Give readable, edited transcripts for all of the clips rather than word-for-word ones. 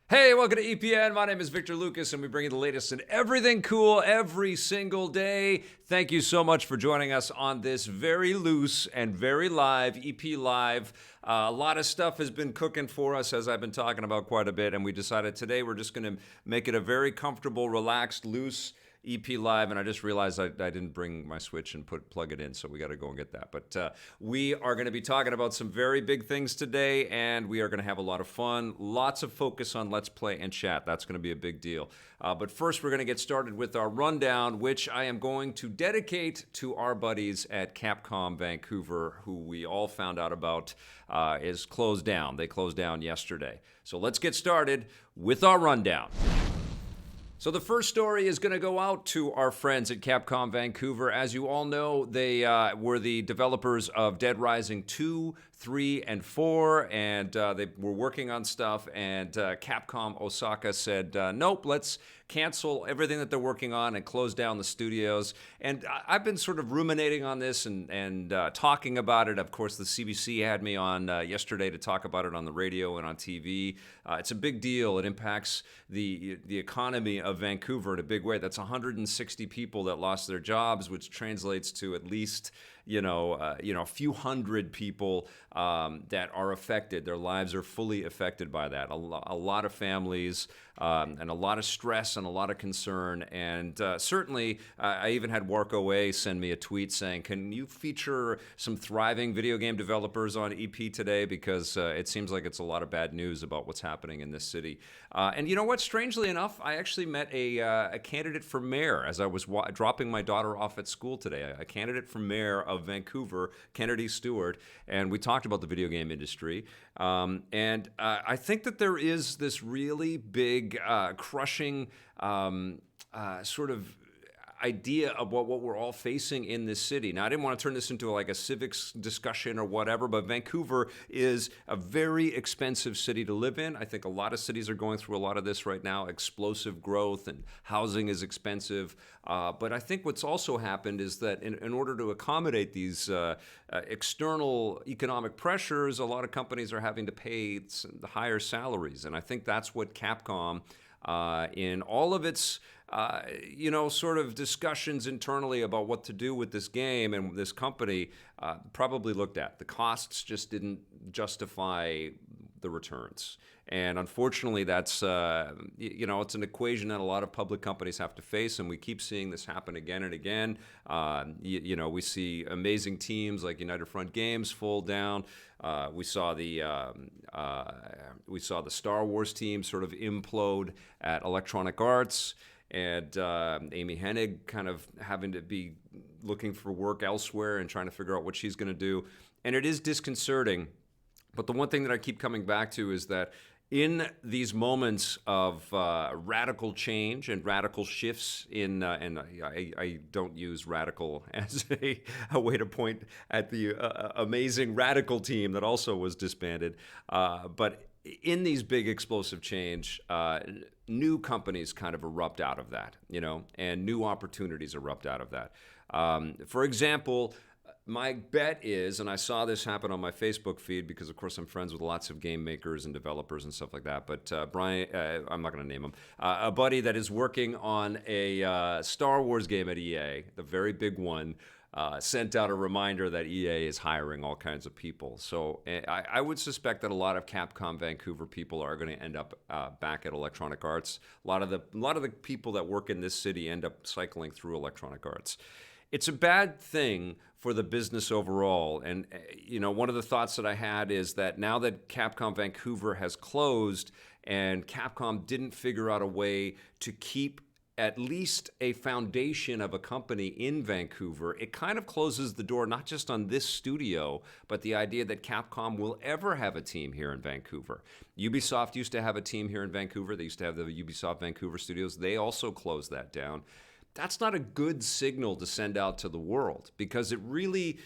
Hey, welcome to EPN. My name is Victor Lucas, and we bring you the latest in everything cool every single day. Thank you so much for joining us on this very loose and very live EP Live. A lot of stuff has been cooking for us, as I've been talking about quite a bit, and we decided today we're just going to make it a very comfortable, relaxed, loose EP Live, and I just realized I didn't bring my Switch and plug it in, so we got to go and get that. But we are going to be talking about some very big things today, and we are going to have a lot of fun. Lots of focus on Let's Play and chat. That's going to be a big deal. But first, we're going to get started with our rundown, which I am going to dedicate to our buddies at Capcom Vancouver, who we all found out about is closed down. They closed down yesterday. So let's get started with our rundown. So the first story is going to go out to our friends at Capcom Vancouver. As you all know, they were the developers of Dead Rising 2, 3, and 4, and they were working on stuff, and Capcom Osaka said, nope, let's cancel everything that they're working on and close down the studios. And I've been sort of ruminating on this and talking about it. Of course, the CBC had me on yesterday to talk about it on the radio and on TV. It's a big deal. It impacts the economy of Vancouver in a big way. That's 160 people that lost their jobs, which translates to at least a few hundred people that are affected. Their lives are fully affected by that. A lot of families and a lot of stress and a lot of concern. And certainly, I even had WarkOA send me a tweet saying, can you feature some thriving video game developers on EP today? Because it seems like it's a lot of bad news about what's happening in this city. And you know what? Strangely enough, I actually met a candidate for mayor as I was dropping my daughter off at school today. A candidate for mayor of Vancouver, Kennedy Stewart, and we talked about the video game industry. And I think that there is this really big, crushing sort of idea about what we're all facing in this city. Now, I didn't want to turn this into like a civics discussion or whatever, but Vancouver is a very expensive city to live in. I think a lot of cities are going through a lot of this right now, explosive growth, and housing is expensive. But I think what's also happened is that in order to accommodate these external economic pressures, a lot of companies are having to pay higher salaries. And I think that's what Capcom, in all of its sort of discussions internally about what to do with this game and this company, probably looked at. The costs just didn't justify the returns. And unfortunately, that's, it's an equation that a lot of public companies have to face, and we keep seeing this happen again and again. We see amazing teams like United Front Games fold down. We saw the Star Wars team sort of implode at Electronic Arts, and Amy Hennig kind of having to be looking for work elsewhere and trying to figure out what she's going to do. And it is disconcerting. But the one thing that I keep coming back to is that in these moments of radical change and radical shifts and I don't use radical as a way to point at the amazing radical team that also was disbanded, but in these big explosive change, new companies kind of erupt out of that, and new opportunities erupt out of that. For example, my bet is, and I saw this happen on my Facebook feed because, of course, I'm friends with lots of game makers and developers and stuff like that. But Brian, I'm not going to name him, a buddy that is working on a Star Wars game at EA, the very big one, sent out a reminder that EA is hiring all kinds of people. So I would suspect that a lot of Capcom Vancouver people are going to end up back at Electronic Arts. A lot of the people that work in this city end up cycling through Electronic Arts. It's a bad thing for the business overall. And, one of the thoughts that I had is that now that Capcom Vancouver has closed and Capcom didn't figure out a way to keep at least a foundation of a company in Vancouver, it kind of closes the door not just on this studio, but the idea that Capcom will ever have a team here in Vancouver. Ubisoft used to have a team here in Vancouver. They used to have the Ubisoft Vancouver studios. They also closed that down. That's not a good signal to send out to the world, because it really,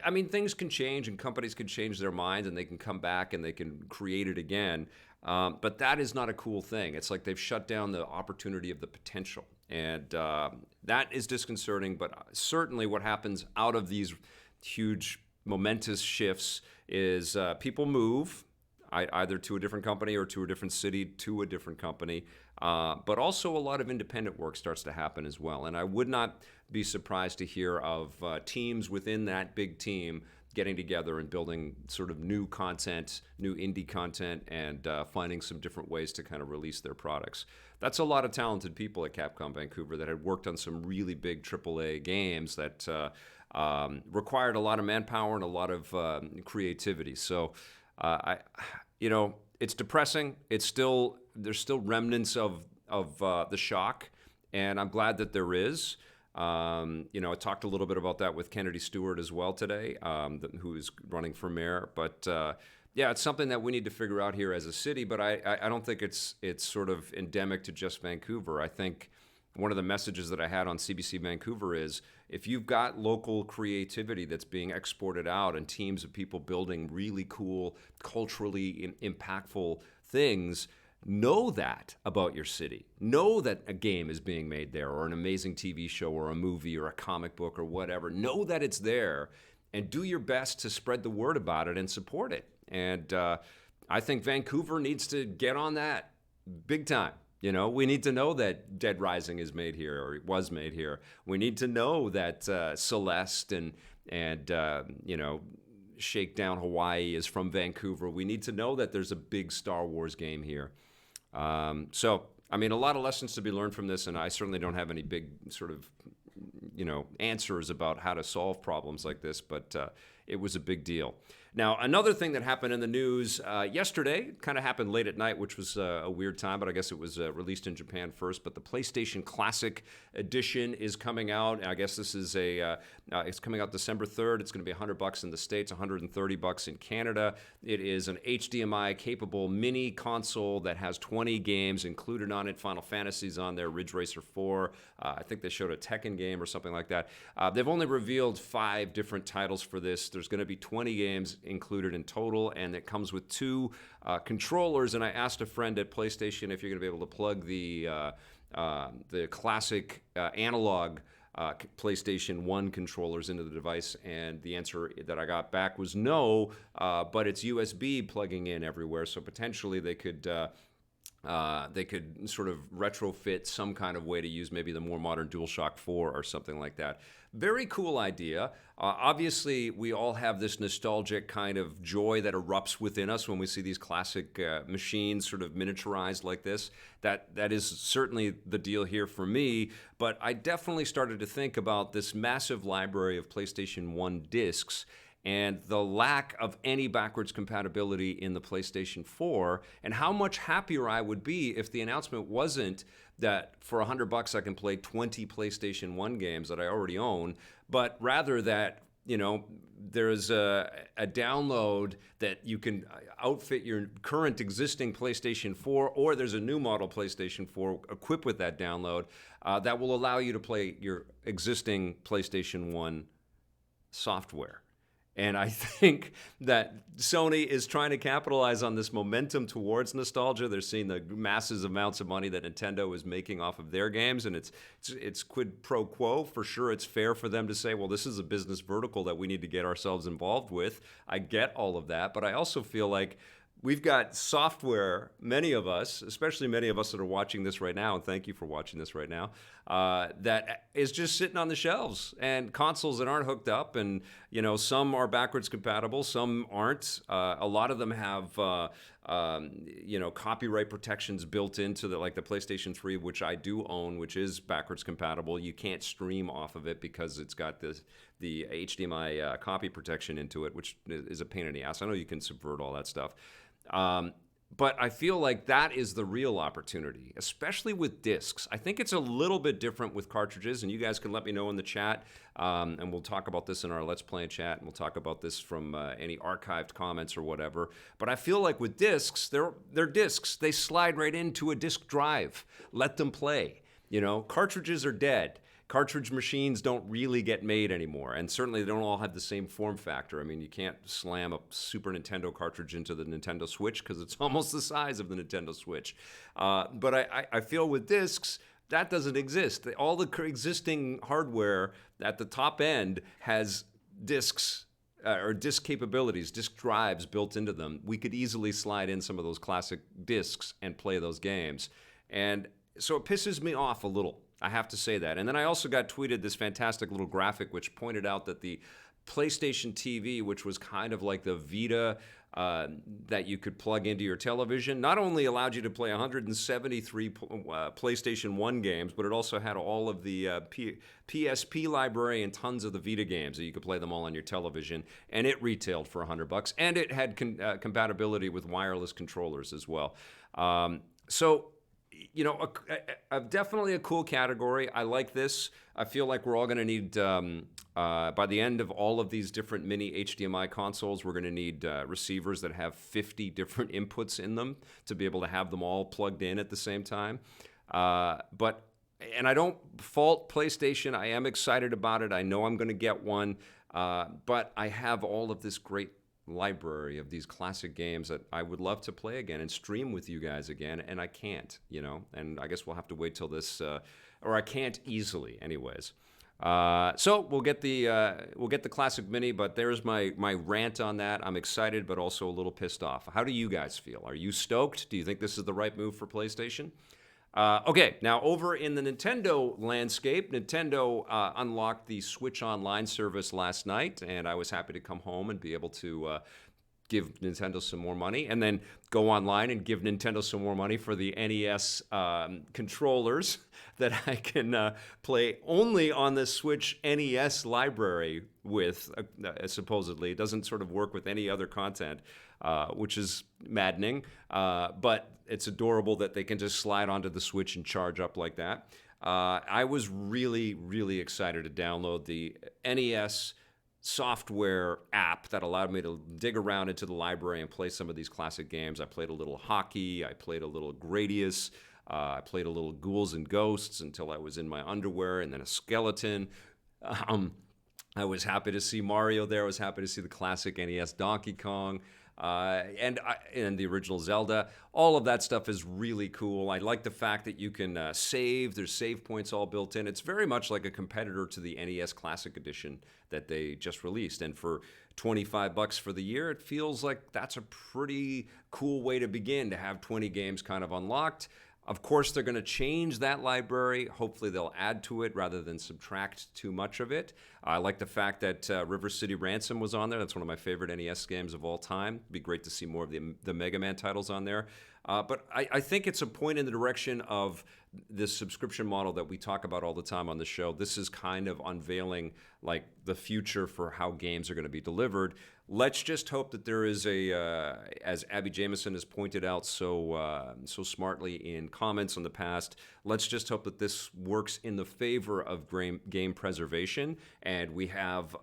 I mean, things can change and companies can change their minds and they can come back and they can create it again. But that is not a cool thing. It's like they've shut down the opportunity of the potential. And that is disconcerting. But certainly what happens out of these huge, momentous shifts is people move. either to a different company or to a different city to a different company. But also a lot of independent work starts to happen as well. And I would not be surprised to hear of teams within that big team getting together and building sort of new content, new indie content, and finding some different ways to kind of release their products. That's a lot of talented people at Capcom Vancouver that had worked on some really big AAA games that required a lot of manpower and a lot of creativity. So, it's depressing. There's still remnants of the shock, and I'm glad that there is. I talked a little bit about that with Kennedy Stewart as well today, who is running for mayor. But it's something that we need to figure out here as a city. But I don't think it's sort of endemic to just Vancouver. I think one of the messages that I had on CBC Vancouver is if you've got local creativity that's being exported out and teams of people building really cool, culturally impactful things, know that about your city. Know that a game is being made there, or an amazing TV show, or a movie, or a comic book, or whatever. Know that it's there, and do your best to spread the word about it and support it. And I think Vancouver needs to get on that big time. We need to know that Dead Rising is made here, or it was made here. We need to know that Celeste and Shakedown Hawaii is from Vancouver. We need to know that there's a big Star Wars game here. A lot of lessons to be learned from this, and I certainly don't have any big sort of, answers about how to solve problems like this, but it was a big deal. Now, another thing that happened in the news yesterday, kind of happened late at night, which was a weird time, but I guess it was released in Japan first. But the PlayStation Classic Edition is coming out. I guess this is it's coming out December 3rd. It's going to be $100 in the States, $130 in Canada. It is an HDMI-capable mini console that has 20 games included on it. Final Fantasy's on there, Ridge Racer 4. I think they showed a Tekken game or something like that. They've only revealed 5 different titles for this. There's going to be 20 games included in total, and it comes with 2 controllers. And I asked a friend at PlayStation if you're going to be able to plug the classic analog PlayStation 1 controllers into the device, and the answer that I got back was no, but it's USB plugging in everywhere, so potentially they could sort of retrofit some kind of way to use maybe the more modern DualShock 4 or something like that. Very cool idea. Obviously, we all have this nostalgic kind of joy that erupts within us when we see these classic machines sort of miniaturized like this. That is certainly the deal here for me, but I definitely started to think about this massive library of PlayStation 1 discs and the lack of any backwards compatibility in the PlayStation 4, and how much happier I would be if the announcement wasn't that for $100 I can play 20 PlayStation 1 games that I already own, but rather that there's a download that you can outfit your current existing PlayStation 4, or there's a new model PlayStation 4 equipped with that download that will allow you to play your existing PlayStation 1 software. And I think that Sony is trying to capitalize on this momentum towards nostalgia. They're seeing the massive amounts of money that Nintendo is making off of their games, and it's quid pro quo. For sure, it's fair for them to say, well, this is a business vertical that we need to get ourselves involved with. I get all of that, but I also feel like we've got software, many of us, especially many of us that are watching this right now, and thank you for watching this right now, that is just sitting on the shelves, and consoles that aren't hooked up, and some are backwards compatible, some aren't. A lot of them have copyright protections built into the PlayStation 3, which I do own, which is backwards compatible. You can't stream off of it because it's got the HDMI copy protection into it, which is a pain in the ass. I know you can subvert all that stuff. But I feel like that is the real opportunity, especially with discs. I think it's a little bit different with cartridges, and you guys can let me know in the chat, and we'll talk about this in our Let's Play chat, and we'll talk about this from any archived comments or whatever. But I feel like with discs, they're discs. They slide right into a disc drive. Let them play. Cartridges are dead. Cartridge machines don't really get made anymore, and certainly they don't all have the same form factor. I mean, you can't slam a Super Nintendo cartridge into the Nintendo Switch because it's almost the size of the Nintendo Switch. But I feel with discs, that doesn't exist. All the existing hardware at the top end has discs or disc capabilities, disc drives built into them, we could easily slide in some of those classic discs and play those games. And so it pisses me off a little. I have to say that. And then I also got tweeted this fantastic little graphic which pointed out that the PlayStation TV, which was kind of like the Vita that you could plug into your television, not only allowed you to play 173 PlayStation 1 games, but it also had all of the PSP library and tons of the Vita games that you could play them all on your television. And it retailed for $100, and it had compatibility with wireless controllers as well. So, you know, definitely a cool category. I like this. I feel like we're all going to need, by the end of all of these different mini HDMI consoles, we're going to need receivers that have 50 different inputs in them to be able to have them all plugged in at the same time. And I don't fault PlayStation. I am excited about it. I know I'm going to get one, but I have all of this great library of these classic games that I would love to play again and stream with you guys again, and I can't, you know, and I guess we'll have to wait till this, or I can't easily anyways. So we'll get the classic mini, but there's my rant on that. I'm excited, but also a little pissed off. How do you guys feel? Are you stoked? Do you think this is the right move for PlayStation? Okay, now over in the Nintendo landscape, Nintendo unlocked the Switch Online service last night, and I was happy to come home and be able to give Nintendo some more money, and then go online and give Nintendo some more money for the NES controllers that I can play only on the Switch NES library with, supposedly. It doesn't sort of work with any other content, which is maddening, but it's adorable that they can just slide onto the Switch and charge up like that. I was really, really excited to download the NES software app that allowed me to dig around into the library and play some of these classic games. I played a little hockey, I played a little Gradius, I played a little Ghouls and Ghosts until I was in my underwear, and then a skeleton. I was happy to see Mario there. I was happy to see the classic NES Donkey Kong. And the original Zelda. All of that stuff is really cool. I like the fact that you can save. There's save points all built in. It's very much like a competitor to the NES Classic Edition that they just released. And for $25 for the year, it feels like that's a pretty cool way to begin, to have 20 games kind of unlocked. Of course, they're going to change that library. Hopefully, they'll add to it rather than subtract too much of it. I like the fact that River City Ransom was on there. That's one of my favorite NES games of all time. It'd be great to see more of the Mega Man titles on there. But I think it's a point in the direction of this subscription model that we talk about all the time on the show. This is kind of unveiling like the future for how games are going to be delivered. Let's just hope that there is as Abby Jameson has pointed out so smartly in comments in the past, let's just hope that this works in the favor of game preservation, and we have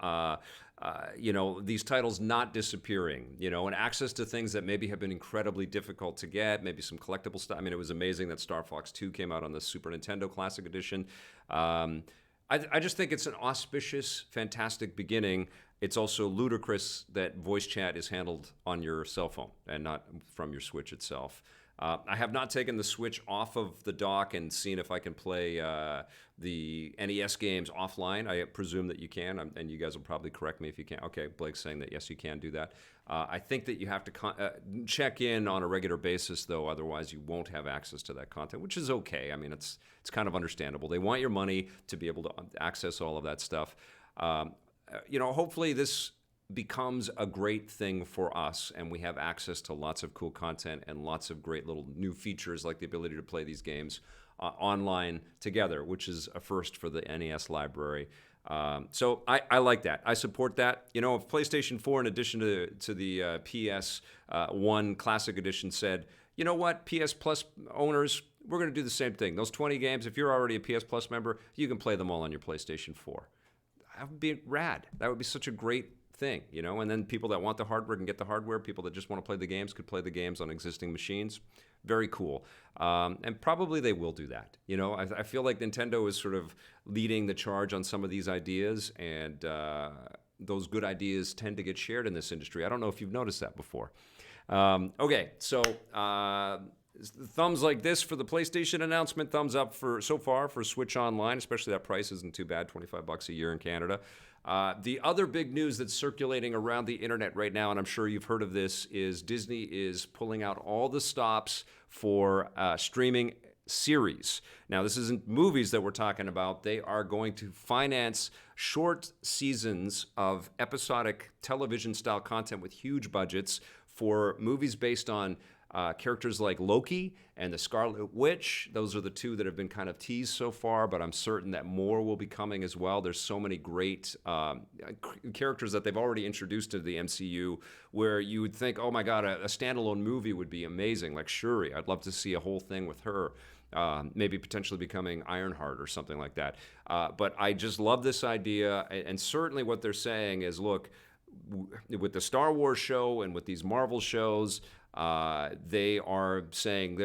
these titles not disappearing, and access to things that maybe have been incredibly difficult to get, maybe some collectible stuff. I mean, it was amazing that Star Fox 2 came out on the Super Nintendo Classic Edition. I just think it's an auspicious, fantastic beginning. It's also ludicrous that voice chat is handled on your cell phone and not from your Switch itself. I have not taken the Switch off of the dock and seen if I can play the NES games offline. I presume that you can, and you guys will probably correct me if you can't. Okay, Blake's saying that yes, you can do that. I think that you have to check in on a regular basis, though, otherwise you won't have access to that content, which is okay. I mean, it's kind of understandable. They want your money to be able to access all of that stuff. Hopefully this becomes a great thing for us, and we have access to lots of cool content and lots of great little new features like the ability to play these games online together, which is a first for the NES library. So I like that. I support that. If PlayStation 4, in addition to the PS1 Classic Edition, said, you know what, PS Plus owners, we're going to do the same thing. Those 20 games, if you're already a PS Plus member, you can play them all on your PlayStation 4. That would be rad. That would be such a great thing, and then people that want the hardware can get the hardware. People that just want to play the games could play the games on existing machines. Very cool. And probably they will do that. I feel like Nintendo is sort of leading the charge on some of these ideas, and those good ideas tend to get shared in this industry. I don't know if you've noticed that before. Okay, so thumbs like this for the PlayStation announcement. Thumbs up for so far for Switch Online, especially that price isn't too bad, $25 a year in Canada. The other big news that's circulating around the internet right now, and I'm sure you've heard of this, is Disney is pulling out all the stops for streaming series. Now, this isn't movies that we're talking about. They are going to finance short seasons of episodic television style content with huge budgets for movies based on characters like Loki and the Scarlet Witch. Those are the two that have been kind of teased so far, but I'm certain that more will be coming as well. There's so many great characters that they've already introduced to the MCU where you would think, oh my God, a standalone movie would be amazing, like Shuri. I'd love to see a whole thing with her. Maybe potentially becoming Ironheart or something like that. But I just love this idea, and certainly what they're saying is, look, with the Star Wars show and with these Marvel shows, they are saying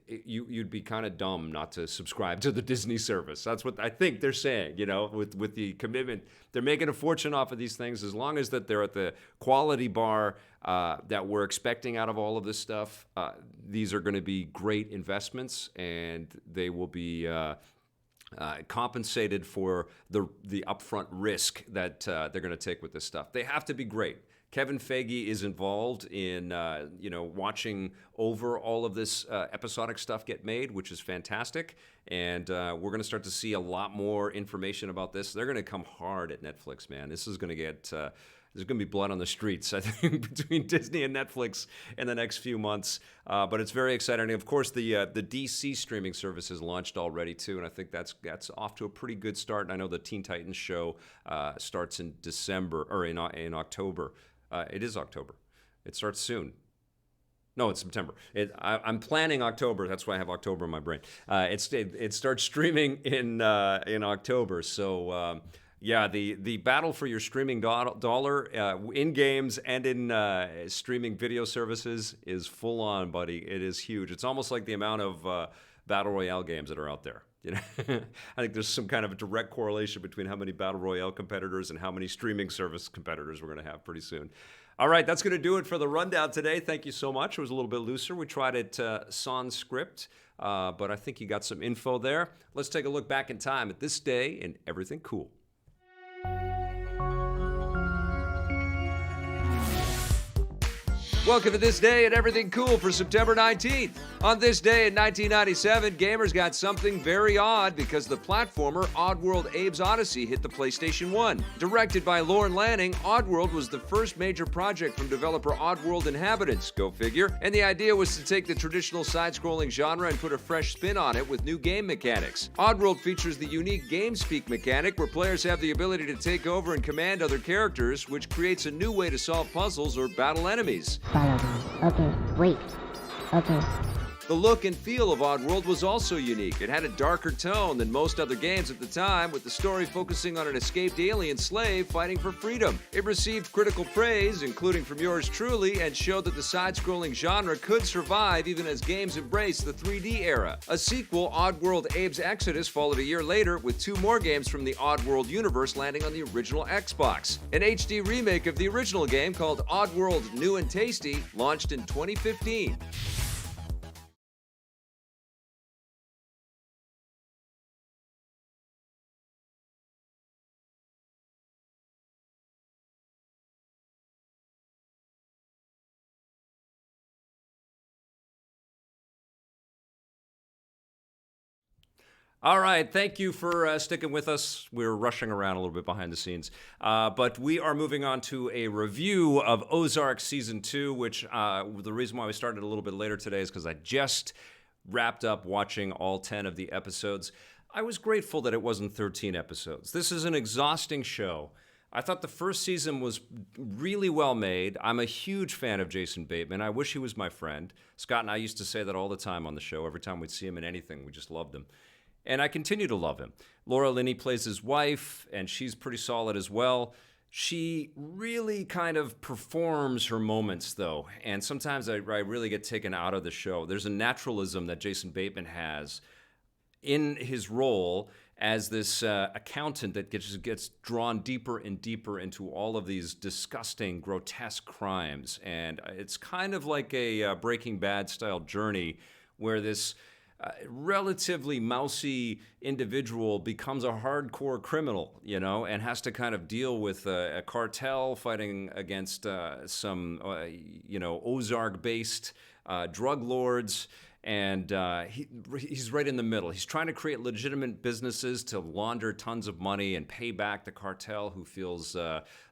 you'd be kind of dumb not to subscribe to the Disney service. That's what I think they're saying, with the commitment. They're making a fortune off of these things as long as that they're at the quality bar that we're expecting out of all of this stuff. These are going to be great investments, and they will be compensated for the upfront risk that they're going to take with this stuff. They have to be great. Kevin Feige is involved in, watching over all of this episodic stuff get made, which is fantastic. And we're going to start to see a lot more information about this. They're going to come hard at Netflix, man. This is going to get... there's going to be blood on the streets, I think, between Disney and Netflix in the next few months. But it's very exciting. And of course, the DC streaming service has launched already, too. And I think that's off to a pretty good start. And I know the Teen Titans show starts in December, or in October. It is October. It starts soon. No, it's September. I'm planning October. That's why I have October in my brain. It starts streaming in October. So... yeah, the battle for your streaming dollar in games and in streaming video services is full on, buddy. It is huge. It's almost like the amount of battle royale games that are out there. I think there's some kind of a direct correlation between how many battle royale competitors and how many streaming service competitors we're going to have pretty soon. All right, that's going to do it for the rundown today. Thank you so much. It was a little bit looser. We tried it sans script, but I think you got some info there. Let's take a look back in time at this day in Everything Cool. Welcome to This Day and Everything Cool for September 19th. On this day in 1997, gamers got something very odd because the platformer Oddworld Abe's Odyssey hit the PlayStation 1. Directed by Lorne Lanning, Oddworld was the first major project from developer Oddworld Inhabitants, go figure, and the idea was to take the traditional side-scrolling genre and put a fresh spin on it with new game mechanics. Oddworld features the unique GameSpeak mechanic where players have the ability to take over and command other characters, which creates a new way to solve puzzles or battle enemies. Follow me. Okay, wait. Okay. The look and feel of Oddworld was also unique. It had a darker tone than most other games at the time, with the story focusing on an escaped alien slave fighting for freedom. It received critical praise, including from yours truly, and showed that the side-scrolling genre could survive even as games embraced the 3D era. A sequel, Oddworld Abe's Exodus, followed a year later, with 2 more games from the Oddworld universe landing on the original Xbox. An HD remake of the original game called Oddworld New and Tasty launched in 2015. All right, thank you for sticking with us. We're rushing around a little bit behind the scenes, but we are moving on to a review of Ozark Season 2, which the reason why we started a little bit later today is because I just wrapped up watching all 10 of the episodes. I was grateful that it wasn't 13 episodes. This is an exhausting show. I thought the first season was really well made. I'm a huge fan of Jason Bateman. I wish he was my friend. Scott and I used to say that all the time on the show. Every time we'd see him in anything, we just loved him. And I continue to love him. Laura Linney plays his wife, and she's pretty solid as well. She really kind of performs her moments, though, and sometimes I really get taken out of the show. There's a naturalism that Jason Bateman has in his role as this accountant that gets drawn deeper and deeper into all of these disgusting, grotesque crimes. And it's kind of like a Breaking Bad-style journey where this relatively mousy individual becomes a hardcore criminal, and has to kind of deal with a cartel fighting against some, Ozark-based drug lords. And he's right in the middle. He's trying to create legitimate businesses to launder tons of money and pay back the cartel, who feels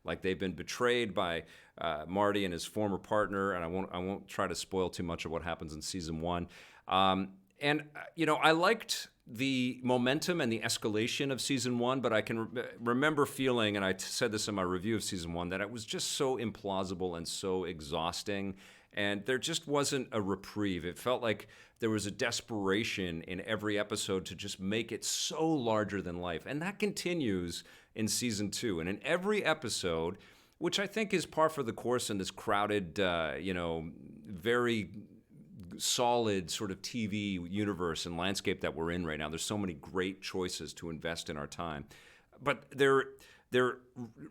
like they've been betrayed by Marty and his former partner. And I won't try to spoil too much of what happens in season 1. I liked the momentum and the escalation of season 1, but I can remember feeling, and I said this in my review of season 1, that it was just so implausible and so exhausting. And there just wasn't a reprieve. It felt like there was a desperation in every episode to just make it so larger than life. And that continues in season 2. And in every episode, which I think is par for the course in this crowded, very solid sort of TV universe and landscape that we're in right now. There's so many great choices to invest in our time. But there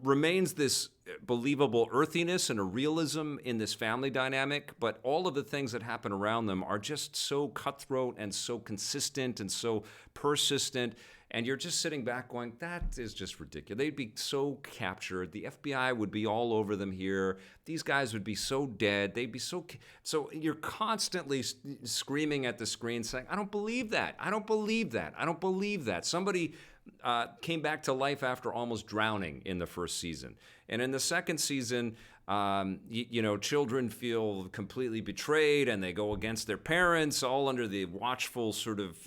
remains this believable earthiness and a realism in this family dynamic, but all of the things that happen around them are just so cutthroat and so consistent and so persistent. And you're just sitting back going, that is just ridiculous. They'd be so captured. The FBI would be all over them here. These guys would be so dead. They'd be so you're constantly screaming at the screen saying, I don't believe that. I don't believe that. I don't believe that. Somebody came back to life after almost drowning in the first season. And in the second season, children feel completely betrayed and they go against their parents, all under the watchful sort of,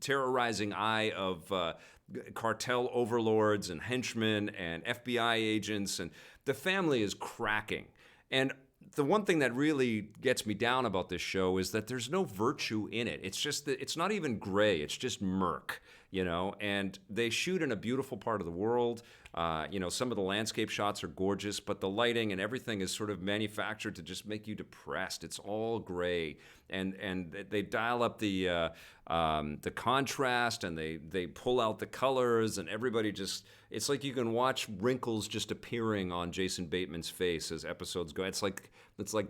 terrorizing eye of cartel overlords and henchmen and FBI agents. And the family is cracking. And the one thing that really gets me down about this show is that there's no virtue in it. It's just that it's not even gray. It's just murk, and they shoot in a beautiful part of the world. Some of the landscape shots are gorgeous, but the lighting and everything is sort of manufactured to just make you depressed. It's all gray, and they dial up the contrast, and they pull out the colors, and everybody just, it's like you can watch wrinkles just appearing on Jason Bateman's face as episodes go. It's like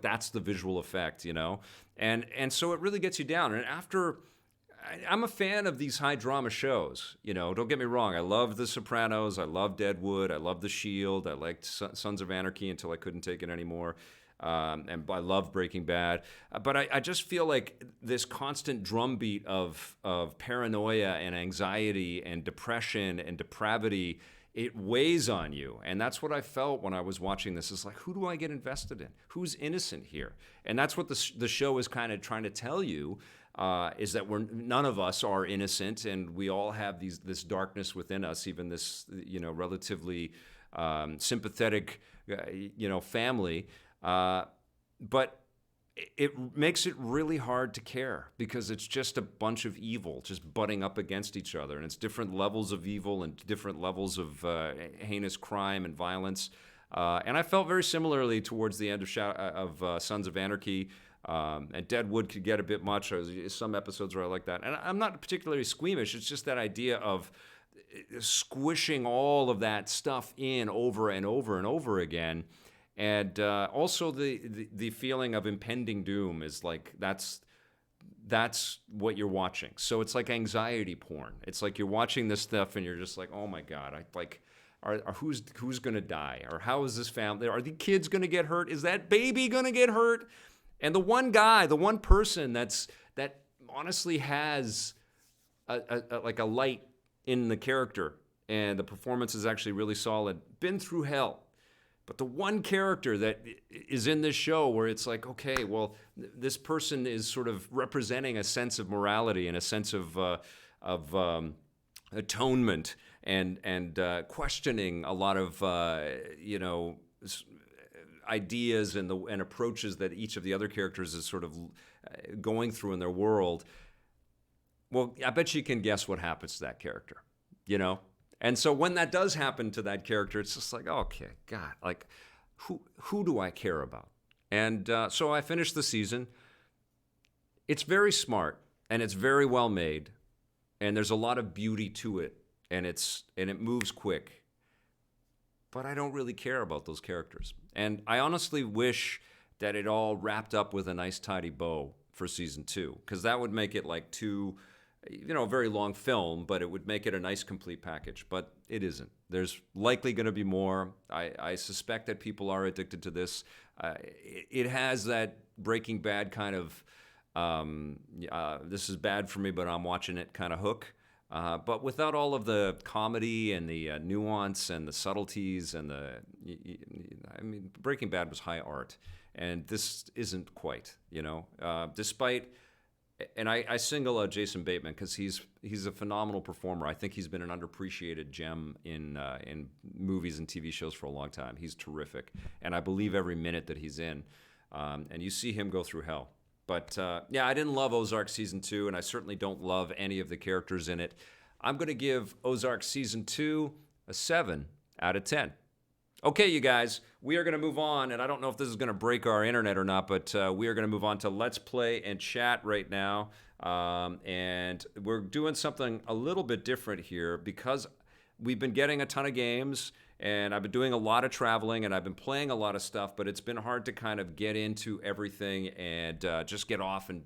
that's the visual effect, and so it really gets you down. And after, I'm a fan of these high drama shows. Don't get me wrong. I love The Sopranos. I love Deadwood. I love The Shield. I liked Sons of Anarchy until I couldn't take it anymore. And I love Breaking Bad. But I just feel like this constant drumbeat of paranoia and anxiety and depression and depravity, it weighs on you. And that's what I felt when I was watching this. It's like, who do I get invested in? Who's innocent here? And that's what the show is kind of trying to tell you. Is that none of us are innocent, and we all have this darkness within us, even this relatively sympathetic family, but it makes it really hard to care because it's just a bunch of evil just butting up against each other, and it's different levels of evil and different levels of heinous crime and violence. And I felt very similarly towards the end of Sons of Anarchy. And Deadwood could get a bit much. There's some episodes where I like that. And I'm not particularly squeamish. It's just that idea of squishing all of that stuff in over and over and over again. And also the feeling of impending doom is like that's what you're watching. So it's like anxiety porn. It's like you're watching this stuff and you're just like, oh my God, who's going to die? Or how is this family? Are the kids going to get hurt? Is that baby going to get hurt? And the one person that honestly has a light in the character, and the performance is actually really solid, been through hell. But the one character that is in this show where it's like, okay, well, this person is sort of representing a sense of morality and a sense of atonement and questioning a lot of ideas and approaches that each of the other characters is sort of going through in their world. Well, I bet you can guess what happens to that character, And so when that does happen to that character, it's just like, okay, God, like, who do I care about? And so I finished the season. It's very smart, and it's very well made, and there's a lot of beauty to it, and it moves quick. But I don't really care about those characters. And I honestly wish that it all wrapped up with a nice, tidy bow, for season 2, because that would make it like a very long film, but it would make it a nice complete package. But it isn't. There's likely going to be more. I suspect that people are addicted to this. It has that Breaking Bad kind of this is bad for me, but I'm watching it kind of hook. But without all of the comedy and the nuance and the subtleties and Breaking Bad was high art, and this isn't quite, despite. And I single out Jason Bateman because he's a phenomenal performer. I think he's been an underappreciated gem in movies and TV shows for a long time. He's terrific, and I believe every minute that he's in. And you see him go through hell. But I didn't love Ozark Season 2, and I certainly don't love any of the characters in it. I'm going to give Ozark Season 2 a 7 out of 10. Okay, you guys, we are going to move on, and I don't know if this is going to break our internet or not, but we are going to move on to Let's Play and Chat right now. And we're doing something a little bit different here because we've been getting a ton of games, and I've been doing a lot of traveling, and I've been playing a lot of stuff, but it's been hard to kind of get into everything and just get off and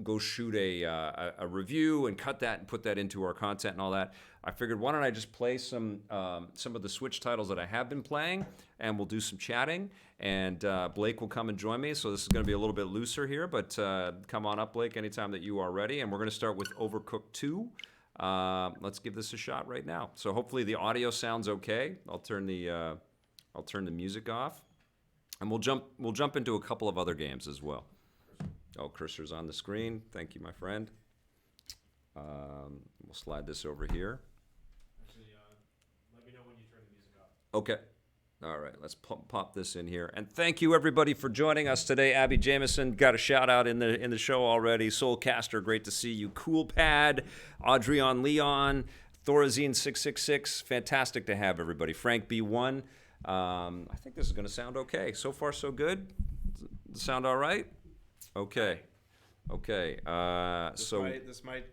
go shoot a review and cut that and put that into our content and all that. I figured, why don't I just play some of the Switch titles that I have been playing, and we'll do some chatting, and Blake will come and join me. So this is going to be a little bit looser here, but come on up, Blake, anytime that you are ready. And we're going to start with Overcooked 2. Let's give this a shot right now. So hopefully the audio sounds okay. I'll turn the music off, and we'll jump into a couple of other games as well. Oh, cursor's on the screen. Thank you, my friend. We'll slide this over here. Actually, let me know when you turn the music off. Okay. All right, let's pop this in here. And thank you, everybody, for joining us today. Abby Jameson got a shout-out in the show already. Soulcaster, great to see you. Cool Pad, Audrion Leon, Thorazine666, fantastic to have everybody. Frank B1, I think this is going to sound okay. So far, so good. Does it sound all right? Okay. This might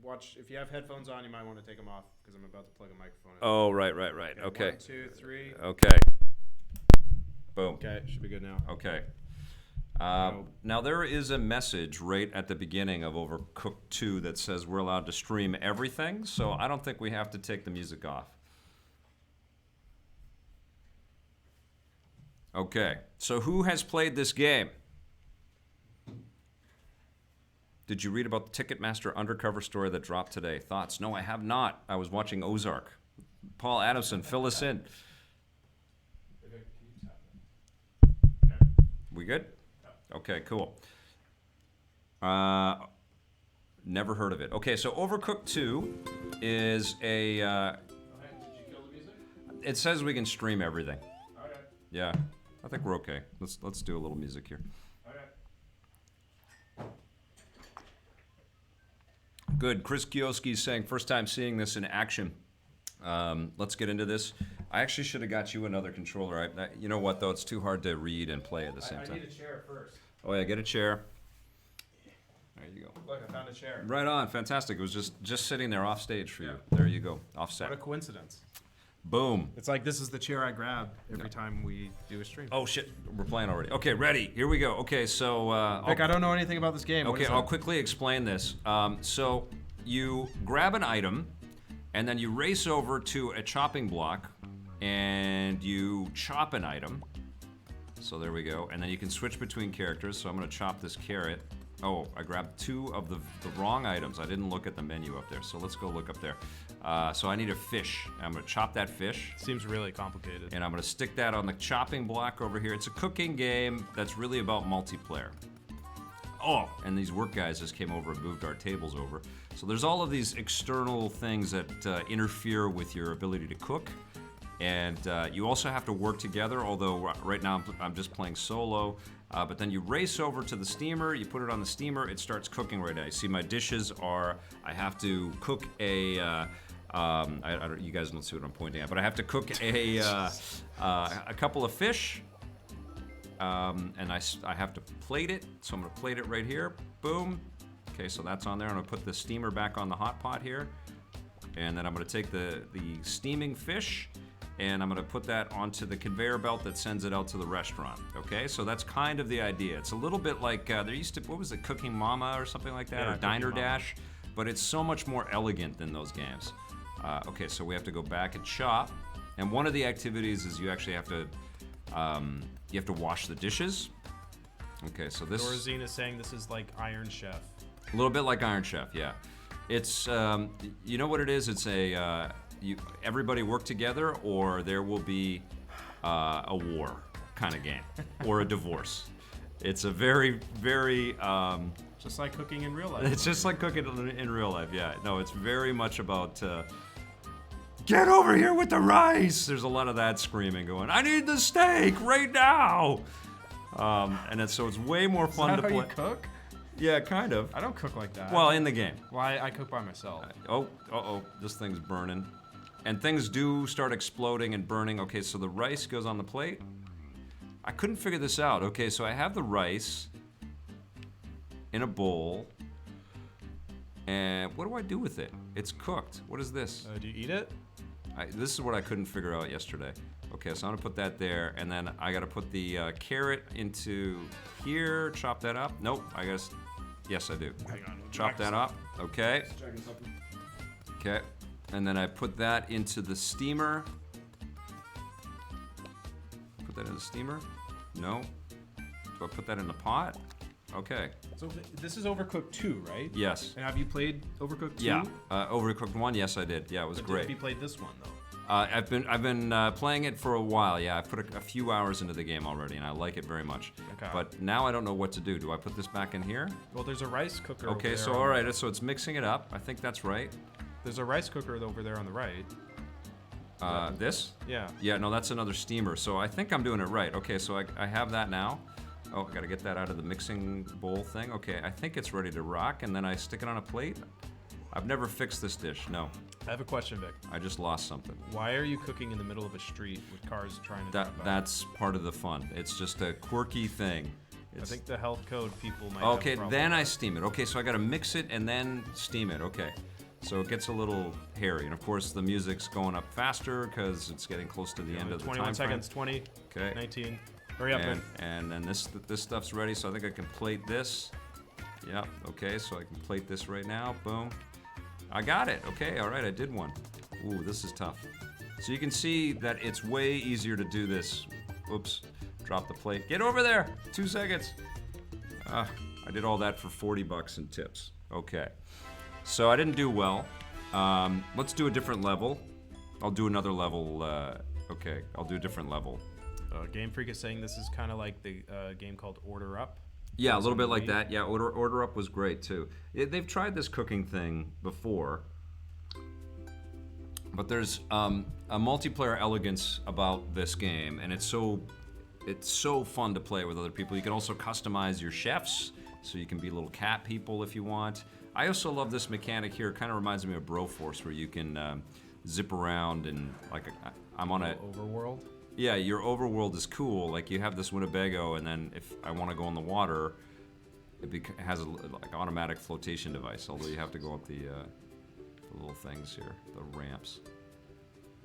watch. If you have headphones on, you might want to take them off because I'm about to plug a microphone in. Oh, right. Okay. 1, 2, 3. Okay. Boom. Okay, should be good now. Okay. Now there is a message right at the beginning of Overcooked 2 that says we're allowed to stream everything, so I don't think we have to take the music off. Okay. So who has played this game? Did you read about the Ticketmaster undercover story that dropped today? Thoughts? No, I have not. I was watching Ozark. Paul Adamson, fill us in. We good? Okay, cool. Never heard of it. Okay, so Overcooked 2 is a... Did you kill the music? It says we can stream everything. Okay. Yeah, I think we're okay. Let's do a little music here. Good. Chris Kioski's saying, first time seeing this in action. Let's get into this. I actually should have got you another controller. You know what, though? It's too hard to read and play at the same time. I need a chair first. Oh, yeah, get a chair. There you go. Look, I found a chair. Right on. Fantastic. It was just sitting there off stage for you. There you go. Offset. What a coincidence. Boom. It's like this is the chair I grab every time we do a stream. Oh, shit. We're playing already. Okay, ready. Here we go. Okay, so... Vic, I don't know anything about this game. Okay, I'll quickly explain this. So you grab an item, and then you race over to a chopping block, and you chop an item. So there we go. And then you can switch between characters. So I'm going to chop this carrot. Oh, I grabbed 2 of the wrong items. I didn't look at the menu up there. So let's go look up there. So I need a fish. I'm going to chop that fish. Seems really complicated. And I'm going to stick that on the chopping block over here. It's a cooking game that's really about multiplayer. Oh, and these work guys just came over and moved our tables over. So there's all of these external things that interfere with your ability to cook. And you also have to work together, although right now I'm just playing solo. But then you race over to the steamer, you put it on the steamer, it starts cooking right now. You see my dishes are, I have to cook a, you guys don't see what I'm pointing at, but I have to cook a couple of fish. And I have to plate it, so I'm gonna plate it right here, boom. Okay, so that's on there. I'm gonna put the steamer back on the hot pot here. And then I'm gonna take the steaming fish, and I'm gonna put that onto the conveyor belt that sends it out to the restaurant. Okay, so that's kind of the idea. It's a little bit like there used to, what was it, Cooking Mama or something like that, Yeah, or Diner Cooking Mama. Dash, but it's so much more elegant than those games. Okay, so we have to go back and shop, and one of the activities is you actually have to wash the dishes. Okay, so this Dorazine is saying this is like Iron Chef. a little bit like Iron Chef, yeah. It's you know what it is? It's a everybody work together, or there will be a war kind of game, or a divorce. It's a very, very. Just like cooking in real life. It's just like cooking in real life. Yeah. No, it's very much about. Get over here with the rice! There's a lot of that screaming going. I need the steak right now. So it's way more fun Is to that how play. you cook? Yeah, kind of. I don't cook like that. Well, in the game. Well, I cook by myself. Oh, this thing's burning. And things do start exploding and burning. Okay, so the rice goes on the plate. I couldn't figure this out. Okay, so I have the rice in a bowl. And what do I do with it? It's cooked. What is this? Do you eat it? This is what I couldn't figure out yesterday. Okay, so I'm gonna put that there, and then I gotta put the carrot into here, chop that up. Nope, yes I do. Hang on. Chop that up, okay. Okay, and then I put that into the steamer. Put that in the steamer? No. Do I put that in the pot? Okay, So this is Overcooked 2, right? yes. And have you played Overcooked 2? Yeah, Overcooked 1, yes I did. Yeah, it was But great. Have you played this one though? I've been playing it for a while. Yeah, I've put a few hours into the game already, and I like it very much. Okay. But now I don't know what to do. Do I put this back in here? Well, there's a rice cooker. Okay, over so there all on right, so it's mixing it up. I think that's right. There's a rice cooker over there on the right. This? Yeah. Yeah, no, that's another steamer. So I think I'm doing it right. Okay, so I have that now. Oh, I gotta get that out of the mixing bowl thing. Okay, I think it's ready to rock, and then I stick it on a plate. I've never fixed this dish. No, I have a question, Vic. I just lost something. Why are you cooking in the middle of a street with cars trying to drive by? That's part of the fun. It's just a quirky thing. I think the health code people might Okay, have a problem then with I steam it. Okay, so I gotta mix it and then steam it. Okay, so it gets a little hairy, and of course the music's going up faster because it's getting close to the end of the 21 time frame. seconds, 20, Okay. 19. Hurry up, And, Vic. and then this stuff's ready, so I think I can plate this. Yep. Okay, so I can plate this right now. Boom. I got it. Okay. All right. I did one. Ooh, this is tough. So you can see that it's way easier to do this. Oops. Drop the plate. Get over there. 2 seconds. I did all that for $40 in tips. Okay. So I didn't do well. Let's do a different level. I'll do another level. Okay. I'll do a different level. Game Freak is saying this is kind of like the game called Order Up. Yeah, a It's little on bit the like Wii. that. Yeah, Order Up was great too. They've tried this cooking thing before, but there's a multiplayer elegance about this game, and it's so fun to play with other people. You can also customize your chefs, so you can be little cat people if you want. I also love this mechanic here. It kind of reminds me of Broforce, where you can zip around and I'm on a. Overworld. Yeah, your overworld is cool. Like you have this Winnebago, and then if I want to go in the water, it has a like automatic flotation device. Although you have to go up the little things here, the ramps.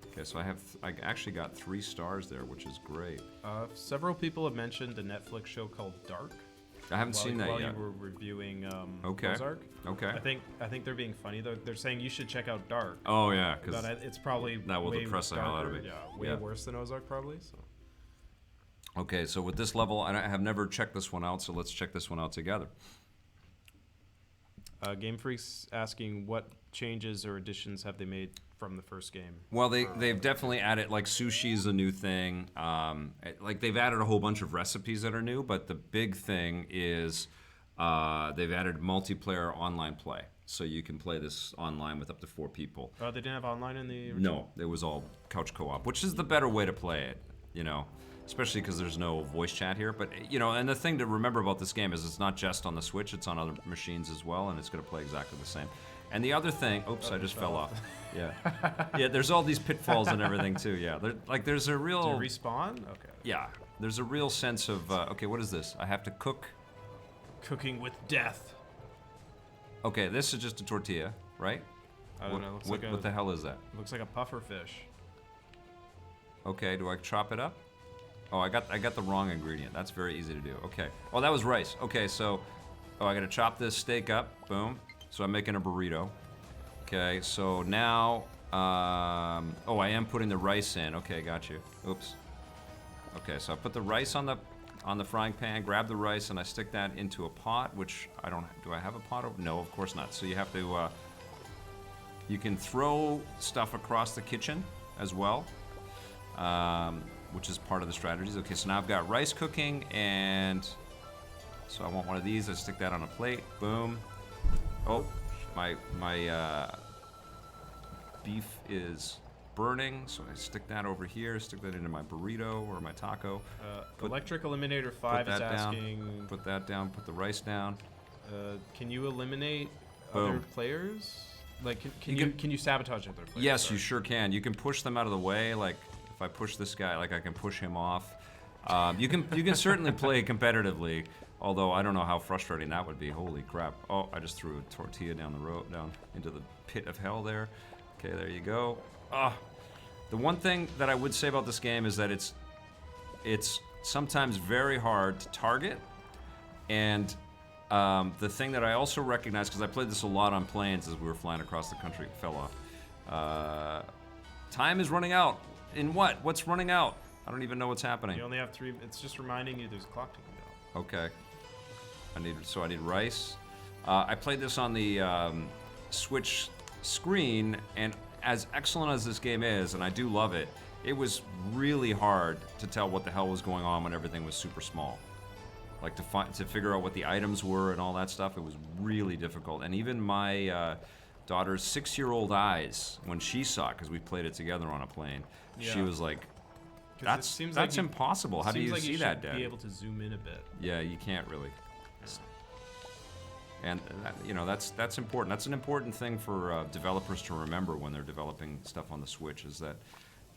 Okay, so I actually got 3 stars there, which is great. Several people have mentioned a Netflix show called Dark. I haven't while, seen that while yet. you were reviewing Okay. Ozark. Okay. I think they're being funny. They're saying you should check out Dark. Oh yeah, because But it's probably that will way depress the hell out of darker, me. Yeah, way Yeah. worse than Ozark probably. So. okay. So with this level, I have never checked this one out. So let's check this one out together. Game Freak's asking what changes or additions have they made from the first game? Well, they've definitely added, like, sushi's a new thing. Like, they've added a whole bunch of recipes that are new, but the big thing is they've added multiplayer online play. So you can play this online with up to 4 people. They didn't have online in the original? No, it was all couch co-op, which is the better way to play it, you know, especially because there's no voice chat here. But, you know, and the thing to remember about this game is it's not just on the Switch, it's on other machines as well, and it's going to play exactly the same. And the other thing, oops, I just fell off. Yeah. Yeah, there's all these pitfalls and everything too, yeah. There's a real... Do you respawn? Okay. Yeah, there's a real sense of, okay, what is this? I have to cook. Cooking with death. Okay, this is just a tortilla, right? I don't know. What the hell is that? Looks like a puffer fish. Okay, do I chop it up? Oh, I got the wrong ingredient. That's very easy to do. Okay. Oh, that was rice. Okay, so I gotta chop this steak up. Boom. So I'm making a burrito. Okay, so now oh, I am putting the rice in. Okay, got you. Oops. Okay, so I put the rice on the frying pan, grab the rice, and I stick that into a pot, which I don't. Do I have a pot? No, of course not. So you have to. You can throw stuff across the kitchen as well, which is part of the strategies. Okay, so now I've got rice cooking, and so I want one of these. I stick that on a plate. Boom. Oh, my beef is burning, so I stick that over here. Stick that into my burrito or my taco. Electric Eliminator 5 is asking. Put that down. Put the rice down. Can you eliminate Boom. other players? Like, can you sabotage other players? Yes, Sorry. you sure can. You can push them out of the way. Like, if I push this guy, like I can push him off. You can certainly play competitively, although I don't know how frustrating that would be. Holy crap! Oh, I just threw a tortilla down the road, down into the pit of hell there. Okay, there you go. The one thing that I would say about this game is that it's sometimes very hard to target, and the thing that I also recognize, because I played this a lot on planes as we were flying across the country, it fell off. Time is running out. In what? What's running out? I don't even know what's happening. You only have 3. It's just reminding you there's a clock ticking down. Okay. I need rice. I played this on the Switch screen, and as excellent as this game is, and I do love it, it was really hard to tell what the hell was going on when everything was super small. Like to figure out what the items were and all that stuff, it was really difficult. And even my daughter's 6-year-old eyes, when she saw it, because we played it together on a plane, she was like, "That's impossible. How do you see that, Dad?" Be able to zoom in a bit. Yeah, you can't really. And that's important. That's an important thing for developers to remember when they're developing stuff on the Switch. Is that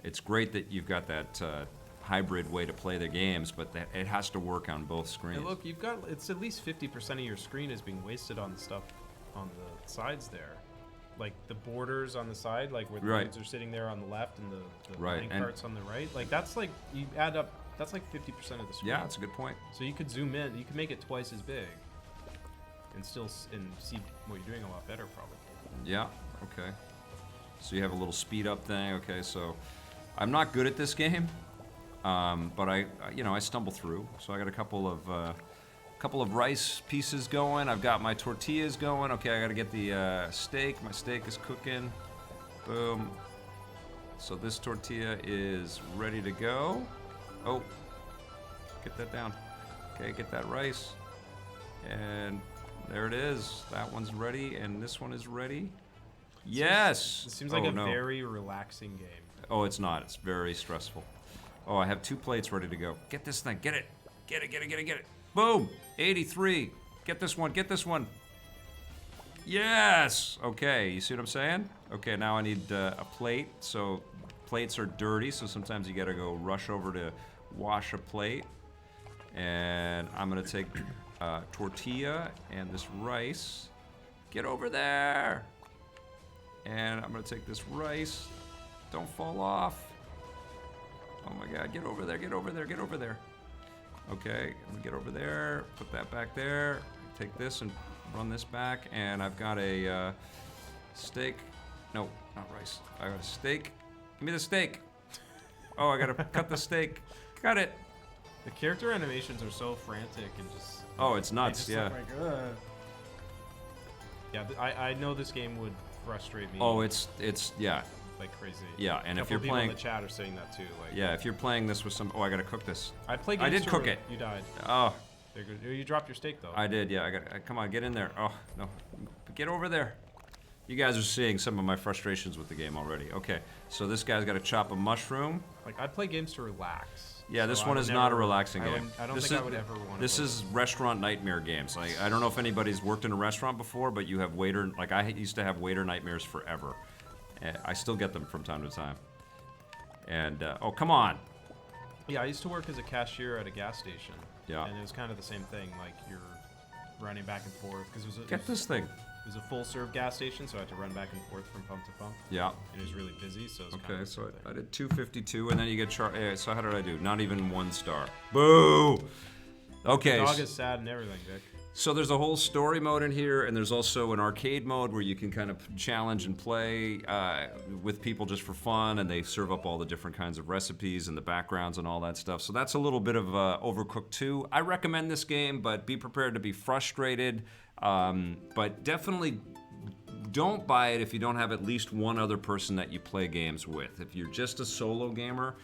it's great that you've got that hybrid way to play the games, but that it has to work on both screens. Hey, look, it's at least 50% of your screen is being wasted on the stuff on the sides there, like the borders on the side, like where the roads are sitting there on the left and the line carts on the right. Like that's like you add up. That's like 50% of the screen. Yeah, that's a good point. So you could zoom in. You could make it twice as big, and still see what you're doing a lot better, probably. Yeah. Okay. So you have a little speed up thing. Okay. So I'm not good at this game, but I stumble through. So I got a couple of rice pieces going. I've got my tortillas going. Okay. I got to get the steak. My steak is cooking. Boom. So this tortilla is ready to go. Oh, get that down. Okay, get that rice. And there it is. That one's ready, and this one is ready. Yes! It seems like a very relaxing game. Oh, it's not. It's very stressful. Oh, I have 2 plates ready to go. Get this thing. Get it. Get it. Boom! 83. Get this one. Yes! Okay, you see what I'm saying? Okay, now I need a plate. So plates are dirty, so sometimes you gotta go rush over to wash a plate. And I'm gonna take tortilla and this rice. Get over there! And I'm gonna take this rice. Don't fall off. Oh my God, get over there. Okay, let me get over there, put that back there, take this and run this back, and I've got a steak. No, not rice. I got a steak. Give me the steak. Oh, I gotta cut the steak. Cut it. The character animations are so frantic and just. Oh, it's nuts. Yeah. Yeah, I know this game would frustrate me. Oh, it's yeah. Like crazy. Yeah, and a if you're people playing, in the chat are saying that too. Like. Yeah, if you're playing this with some. Oh, I gotta cook this. I play games. I did cook it. You died. Oh. You dropped your steak though. I did. Yeah. Come on, get in there. Oh no, get over there. You guys are seeing some of my frustrations with the game already. Okay, so this guy's got to chop a mushroom. Like I play games to relax. Yeah, this one is not a relaxing game. I don't think I would ever want to. This is restaurant nightmare games. Like I don't know if anybody's worked in a restaurant before, but you have waiter. Like I used to have waiter nightmares forever. I still get them from time to time. And oh, come on. Yeah, I used to work as a cashier at a gas station. Yeah. And it was kind of the same thing. Like you're running back and forth because Get this thing. It was a full serve gas station, so I had to run back and forth from pump to pump. Yeah. And it was really busy, so it was Okay, kind of so I did 252, and then you get so how did I do? Not even 1 star. Boo! Okay. The dog is sad and everything, Vic. So there's a whole story mode in here, and there's also an arcade mode where you can kind of challenge and play with people just for fun, and they serve up all the different kinds of recipes and the backgrounds and all that stuff. So that's a little bit of Overcooked 2. I recommend this game, but be prepared to be frustrated. But definitely don't buy it if you don't have at least one other person that you play games with. If you're just a solo gamer,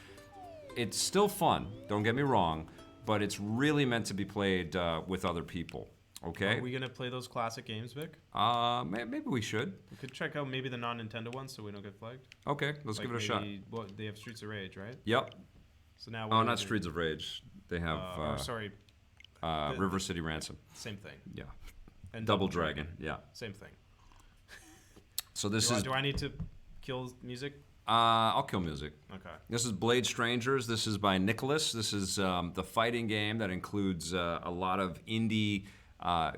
it's still fun, don't get me wrong, but it's really meant to be played with other people. Okay. Are we gonna play those classic games, Vic? Maybe we should. We could check out maybe the non-Nintendo ones so we don't get flagged. Okay, let's give it a shot. Well, they have Streets of Rage, right? Yep. So now. Oh, not Streets of Rage. They have. Sorry. River City Ransom. Same thing. Yeah. And Double Dragon. Yeah. Same thing. So this is. Do I need to kill music? I'll kill music. Okay. This is Blade Strangers. This is by Nicholas. This is the fighting game that includes a lot of indie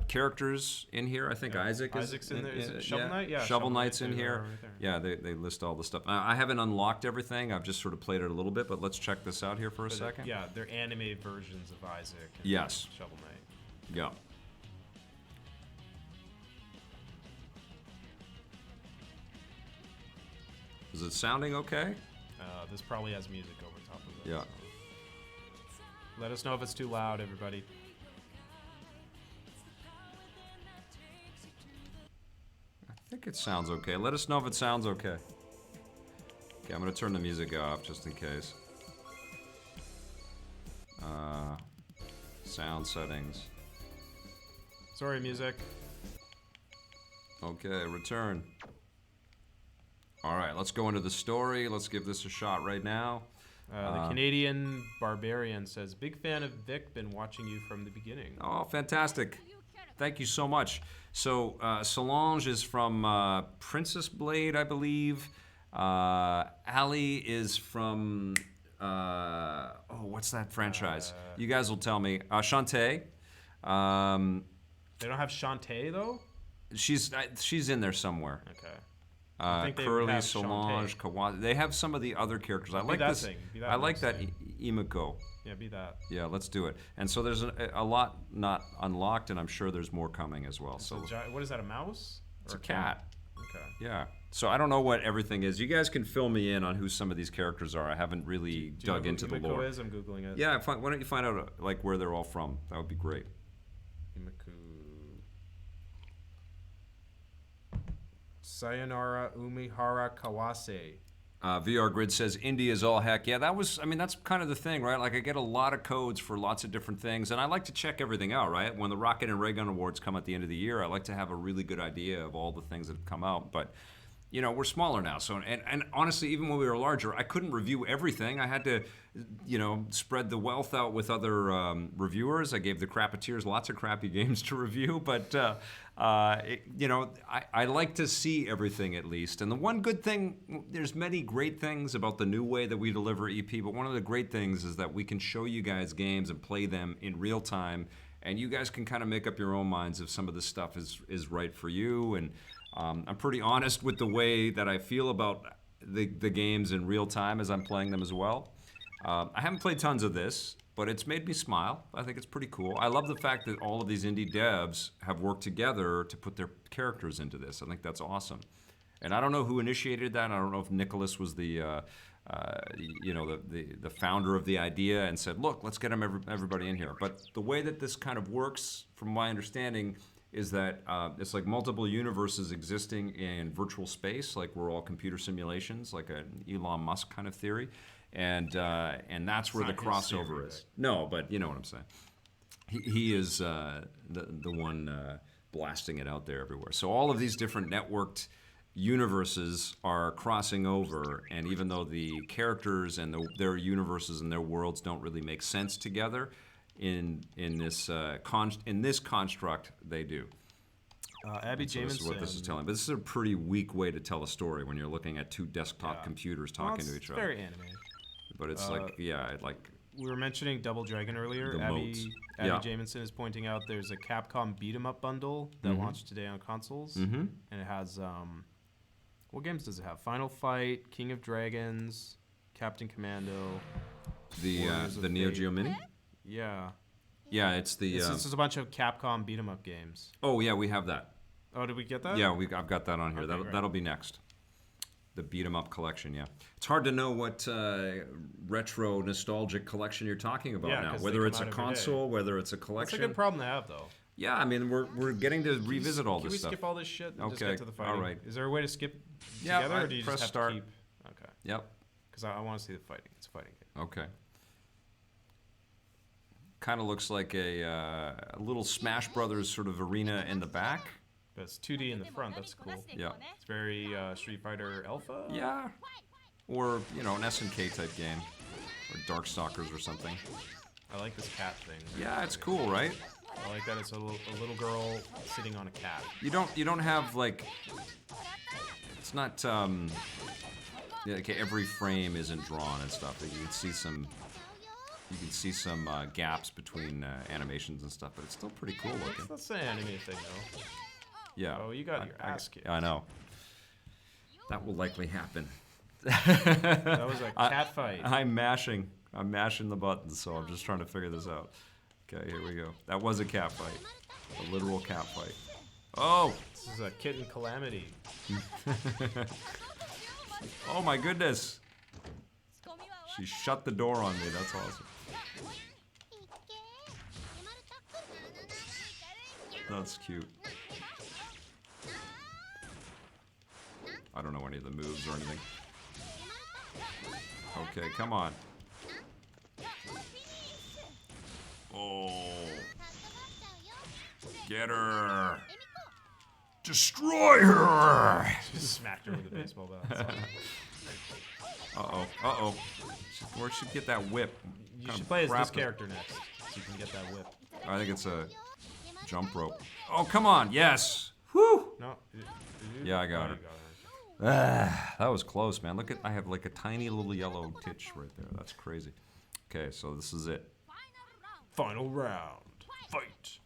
characters in here. I think Isaac's in there. Is it Shovel Knight? Yeah. Shovel Knight's in here. Right Yeah, they list all the stuff. I haven't unlocked everything. I've just sort of played it a little bit, but let's check this out here for a second. Yeah, they're anime versions of Isaac. And Yes. Shovel Knight. Yeah. Is it sounding okay? This probably has music over top of it. Yeah. So. Let us know if it's too loud, everybody. I think it sounds okay. Let us know if it sounds okay. Okay, I'm gonna turn the music off just in case. Sound settings. Sorry, music. Okay, return. All right, let's go into the story. Let's give this a shot right now. The Canadian Barbarian says, "Big fan of Vic. Been watching you from the beginning." Oh, fantastic. Thank you so much. So, Solange is from Princess Blade, I believe. Ali is from, what's that franchise? You guys will tell me. Shantae. They don't have Shantae, though? She's in there somewhere. Okay. I think they Curly, have Solange, Kawase. They have some of the other characters. I like that this. thing. Be that I like that thing. Imiko. Yeah, be that. Yeah, let's do it. And so there's a lot not unlocked, and I'm sure there's more coming as well. So What is that, a mouse? it's a cat. Okay. Yeah. So I don't know what everything is. You guys can fill me in on who some of these characters are. I haven't really dug into the lore. Is? I'm Googling it. Yeah, why don't you find out like where they're all from? That would be great. Imiku. Sayonara Umihara Kawase. VR Grid says India is all heck. Yeah, that's kind of the thing, right? Like I get a lot of codes for lots of different things, and I like to check everything out, right? When the Rocket and Ray Gun Awards come at the end of the year, I like to have a really good idea of all the things that have come out. But, we're smaller now. So, and honestly, even when we were larger, I couldn't review everything. I had to, spread the wealth out with other reviewers. I gave the Crappeteers lots of crappy games to review, but I like to see everything at least. And the one good thing, there's many great things about the new way that we deliver EP, but one of the great things is that we can show you guys games and play them in real time, and you guys can kind of make up your own minds if some of this stuff is right for you. And I'm pretty honest with the way that I feel about the games in real time as I'm playing them as well. I haven't played tons of this, but it's made me smile. I think it's pretty cool. I love the fact that all of these indie devs have worked together to put their characters into this. I think that's awesome. And I don't know who initiated that. I don't know if Nicholas was the founder of the idea and said, look, let's get everybody in here. But the way that this kind of works, from my understanding, is that it's like multiple universes existing in virtual space, like we're all computer simulations, like an Elon Musk kind of theory. And that's where the crossover is. No, but you know what I'm saying. He is the one blasting it out there everywhere. So all of these different networked universes are crossing over, and even though the characters and their universes and their worlds don't really make sense together, in this construct, they do. Abby Jamison. This is what this is telling. But this is a pretty weak way to tell a story when you're looking at two desktop computers talking to each other. It's very animated. But it's we were mentioning Double Dragon earlier. The modes. Abby Jamison is pointing out there's a Capcom beat 'em up bundle that launched today on consoles, and it has what games does it have? Final Fight, King of Dragons, Captain Commando, the Neo Geo Mini. Yeah. Yeah, it's the. It's just a bunch of Capcom beat 'em up games. Oh yeah, we have that. Oh, did we get that? Yeah, I've got that on here. Okay, That'll be next. The beat 'em up collection, yeah. It's hard to know what retro nostalgic collection you're talking about now. 'cause Whether they it's come a out every day. console, whether it's a That's a collection. good problem to have, though. Yeah, I mean we're getting to revisit all Can this stuff. we skip all this shit and just Okay, get to the fighting? all right. Is there a way to skip Yeah, together, or do you press just have start. to keep? Okay. Yep. Because I want to see the fighting. It's a fighting game. Okay. Kind of looks like a little Smash Brothers sort of arena in the back. But it's 2D in the front. That's cool. Yeah. It's very Street Fighter Alpha. Yeah. Or, an SNK type game. Or Darkstalkers or something. I like this cat thing. Yeah, it's cool, right? I like that it's a little girl sitting on a cat. You don't have like it's not like every frame isn't drawn and stuff. You can see some gaps between animations and stuff, but it's still pretty cool looking. That's the anime thing, though. Yeah. Oh, you got your ass kicked. I know. That will likely happen. That was a cat fight. I'm mashing the buttons, so I'm just trying to figure this out. Okay, here we go. That was a cat fight. A literal cat fight. Oh! This is a kitten calamity. Oh my goodness! She shut the door on me. That's awesome. That's cute. I don't know any of the moves or anything. Okay, come on. Oh. Get her. Destroy her. Just smacked her with a baseball bat. Uh-oh. Uh-oh. Where should get that whip? You should play as this character next, so you can get that whip. I think it's a jump rope. Oh, come on. Yes. Whew. No. Yeah, I got her. That was close, man. Look at, I have like a tiny little yellow titch right there. That's crazy. Okay, so this is it. Final round. Fight.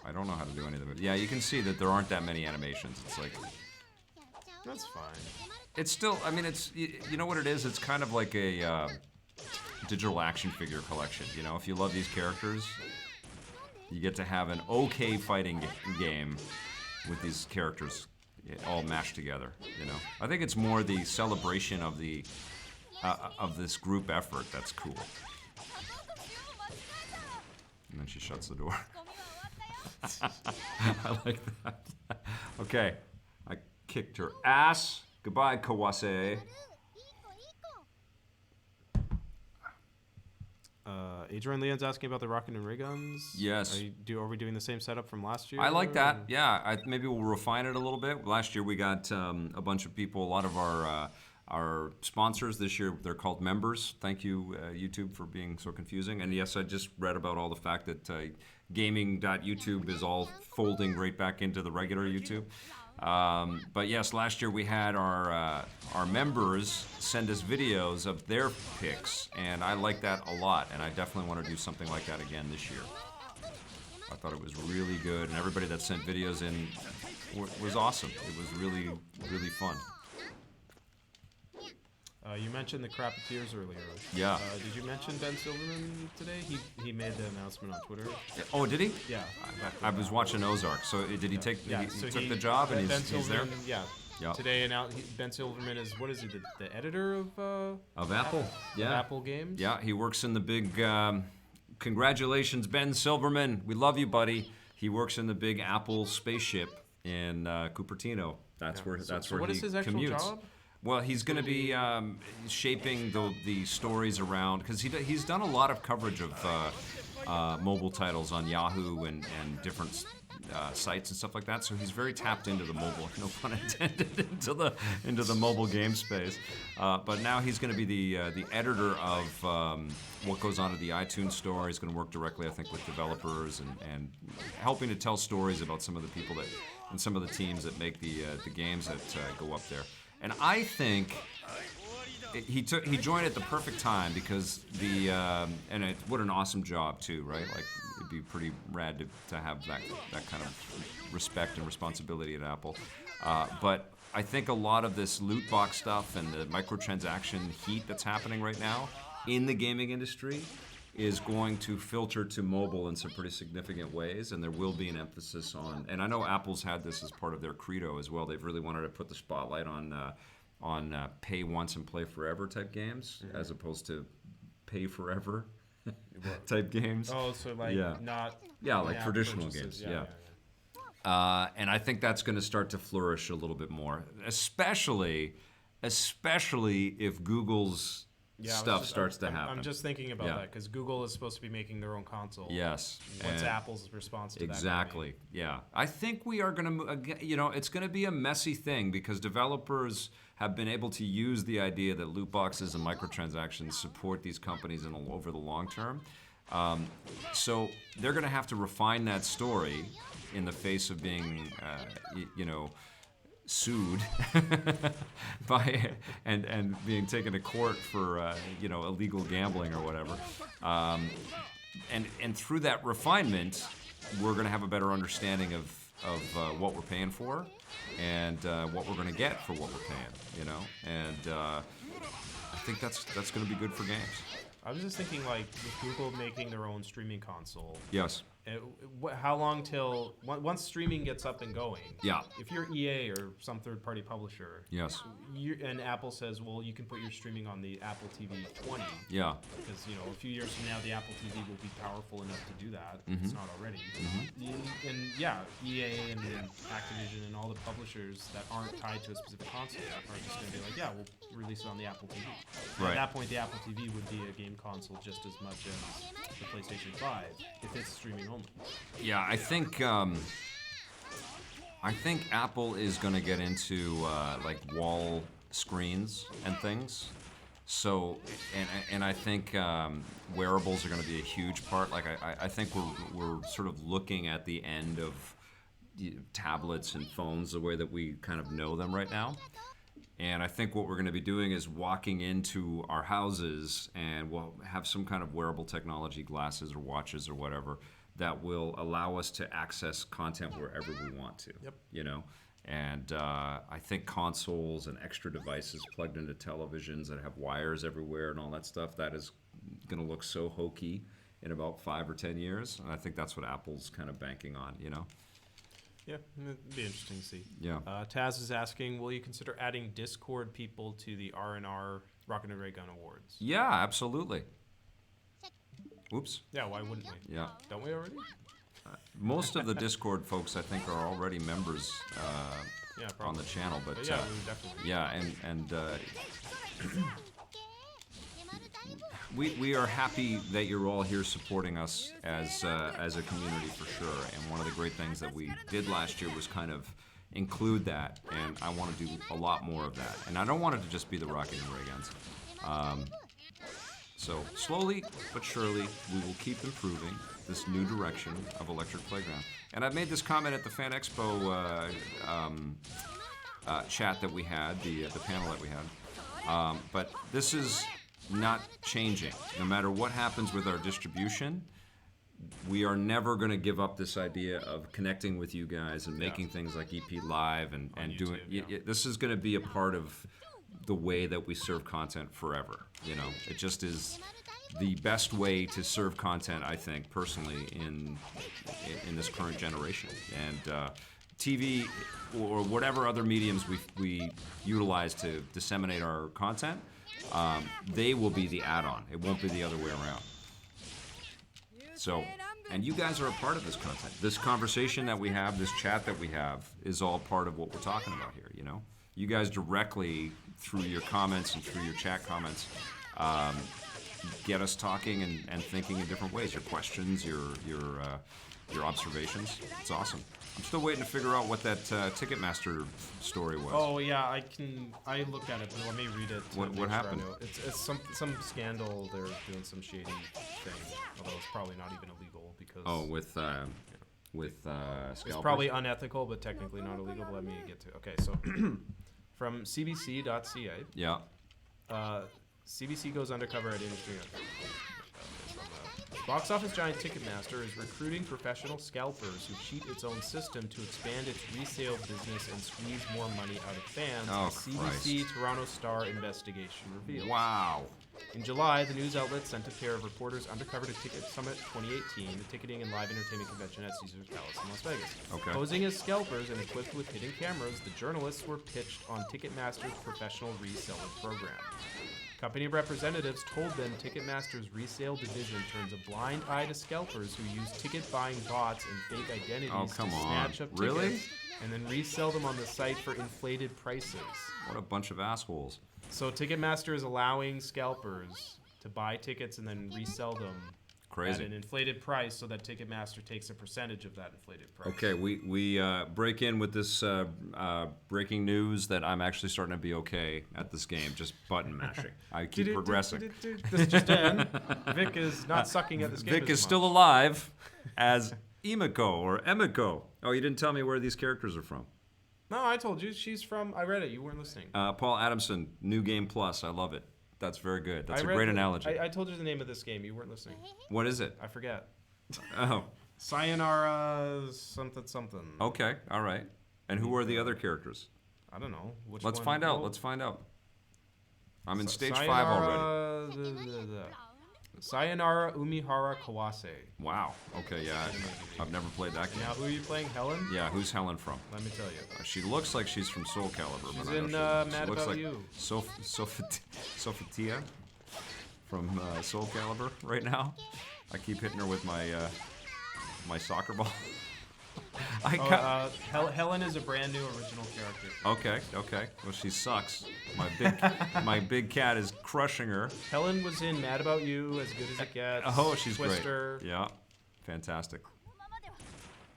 I don't know how to do any of it. Yeah, you can see that there aren't that many animations. It's like, That's fine. it's still, I mean, it's, you know what it is? It's kind of like a digital action figure collection. You know, if you love these characters, you get to have an okay fighting game with these characters all mashed together. You know, I think it's more the celebration of the of this group effort that's cool. And then she shuts the door. I like that. Okay, I kicked her ass. Goodbye, Kawase. Adrian Leon's asking about the rocket and ray guns. Yes. Are we doing the same setup from last year? I like that. Yeah, maybe we'll refine it a little bit. Last year we got a bunch of people, a lot of our sponsors. This year they're called members. Thank you, YouTube, for being so confusing. And yes, I just read about all the fact that gaming.youtube is all folding right back into the regular YouTube. But yes, last year we had our members send us videos of their picks, and I like that a lot, and I definitely want to do something like that again this year. I thought it was really good, and everybody that sent videos in was awesome. It was really, really fun. You mentioned the Crappeteers earlier. Yeah. Did you mention Ben Silverman today? He made the announcement on Twitter. Oh, did he? Yeah. I was watching Ozark. So did he take? Yeah, he took the job, and he's there. Yeah. Yeah. Today, Ben Silverman is, what is he? The editor of Apple. Yeah. Of Apple Games. Yeah. He works in the big. Congratulations, Ben Silverman. We love you, buddy. He works in the big Apple spaceship in Cupertino. That's where. That's where what he is his actual commutes. job? Well, he's going to be shaping the stories around, because he's done a lot of coverage of mobile titles on Yahoo and different sites and stuff like that. So he's very tapped into the mobile, no pun intended, into the mobile game space. But now he's going to be the editor of what goes on at the iTunes store. He's going to work directly, I think, with developers and helping to tell stories about some of the people that and some of the teams that make the games that go up there. And I think he joined at the perfect time because what an awesome job too, right? Like it'd be pretty rad to have that kind of respect and responsibility at Apple. But I think a lot of this loot box stuff and the microtransaction heat that's happening right now in the gaming industry is going to filter to mobile in some pretty significant ways, and there will be an emphasis on, and I know Apple's had this as part of their credo as well. They've really wanted to put the spotlight on pay once and play forever type games, as opposed to pay forever type games. Oh, so like not like traditional games. And I think that's going to start to flourish a little bit more, especially if Google's stuff starts to happen. I'm just thinking about that because Google is supposed to be making their own console. Yes. What's Apple's response to that? Exactly. Yeah. I think we are going to, it's going to be a messy thing because developers have been able to use the idea that loot boxes and microtransactions support these companies over the long term. So they're going to have to refine that story in the face of being, sued by and being taken to court for illegal gambling or whatever, and through that refinement, we're going to have a better understanding of what we're paying for and what we're going to get for what we're paying, and I think that's going to be good for games. I was just thinking, like, with Google making their own streaming console. Yes. How long till once streaming gets up and going? Yeah. If you're EA or some third-party publisher. Yes. And Apple says, well, you can put your streaming on the Apple TV 20. Yeah. Because a few years from now, the Apple TV will be powerful enough to do that. If it's not already. And EA and Activision and all the publishers that aren't tied to a specific console are just going to be like, yeah, we'll release it on the Apple TV. Right. At that point, the Apple TV would be a game console just as much as the PlayStation 5 if it's streaming only. Yeah, I think Apple is going to get into like wall screens and things. So, and I think wearables are going to be a huge part. Like I think we're sort of looking at the end of tablets and phones the way that we kind of know them right now. And I think what we're going to be doing is walking into our houses and we'll have some kind of wearable technology, glasses or watches or whatever, that will allow us to access content wherever we want to. Yep. And I think consoles and extra devices plugged into televisions that have wires everywhere and all that stuff, that is going to look so hokey in about 5 or 10 years. And I think that's what Apple's kind of banking on, Yeah, it'd be interesting to see. Yeah. Taz is asking, will you consider adding Discord people to the R&R Rocket and Ray Gun Awards? Yeah, absolutely. Oops. Yeah, why wouldn't we? Yeah. Don't we already? Most of the Discord folks, I think, are already members on the channel. But yeah, we would definitely. Yeah, and we are happy that you're all here supporting us as a community for sure. And one of the great things that we did last year was kind of include that, and I want to do a lot more of that. And I don't want it to just be the Rocket and Ray Guns. So slowly but surely, we will keep improving this new direction of Electric Playground. And I made this comment at the Fan Expo chat that we had, the panel that we had. But this is not changing. No matter what happens with our distribution, we are never going to give up this idea of connecting with you guys and making things like EP Live and doing. This is going to be a part of the way that we serve content forever. It just is the best way to serve content, I think, personally, in this current generation. And TV or whatever other mediums we utilize to disseminate our content, they will be the add-on. It won't be the other way around. So, and you guys are a part of this content. This conversation that we have, this chat that we have, is all part of what we're talking about here, You guys directly, through your comments and through your chat comments, get us talking and thinking in different ways. Your questions, your observations. It's awesome. I'm still waiting to figure out what that Ticketmaster story was. Oh yeah, I looked at it, but let me read it. What happened? It's some scandal. They're doing some shady thing, although it's probably not even illegal because. Oh, with scalpers. It's probably unethical, but technically not illegal. But let me get to. Okay, so from CBC.ca. Yeah. CBC goes undercover at industry. Box office giant Ticketmaster is recruiting professional scalpers who cheat its own system to expand its resale business and squeeze more money out of fans. Oh, CBC Toronto Star investigation reveals. Wow. In July, the news outlet sent a pair of reporters undercover to Ticket Summit 2018, the ticketing and live entertainment convention at Caesars Palace in Las Vegas. Okay. Posing as scalpers and equipped with hidden cameras, the journalists were pitched on Ticketmaster's professional reseller program. Company representatives told them Ticketmaster's resale division turns a blind eye to scalpers who use ticket-buying bots and fake identities to snatch up tickets and then resell them on the site for inflated prices. What a bunch of assholes. So Ticketmaster is allowing scalpers to buy tickets and then resell them at an inflated price so that Ticketmaster takes a percentage of that inflated price. Okay, we break in with this breaking news that I'm actually starting to be okay at this game, just button mashing. I keep progressing. This just in. Vic is not sucking at this game. Vic is still alive as Emiko or Emiko. Oh, you didn't tell me where these characters are from. No, I told you. She's from... I read it. You weren't listening. Paul Adamson, New Game Plus. I love it. That's very good. That's a great analogy. I told you the name of this game. You weren't listening. What is it? I forget. Oh. Sayonara something. Okay, all right. And who are the other characters? I don't know. Let's find out. Let's find out. I'm in stage 5 already. Sayonara Umihara Kawase. Wow. Okay, yeah. I've never played that game. Now, who are you playing? Helen? Yeah, who's Helen from? Let me tell you. She looks like she's from Soul Calibur. She's but in Mad looks About like You. Sophatia from Soul Calibur right now. I keep hitting her with my my soccer ball. Helen is a brand new original character. Okay. Well, she sucks. My big cat is crushing her. Helen was in Mad About You, As Good as It Gets. Oh, she's Twister. great. Yeah, fantastic.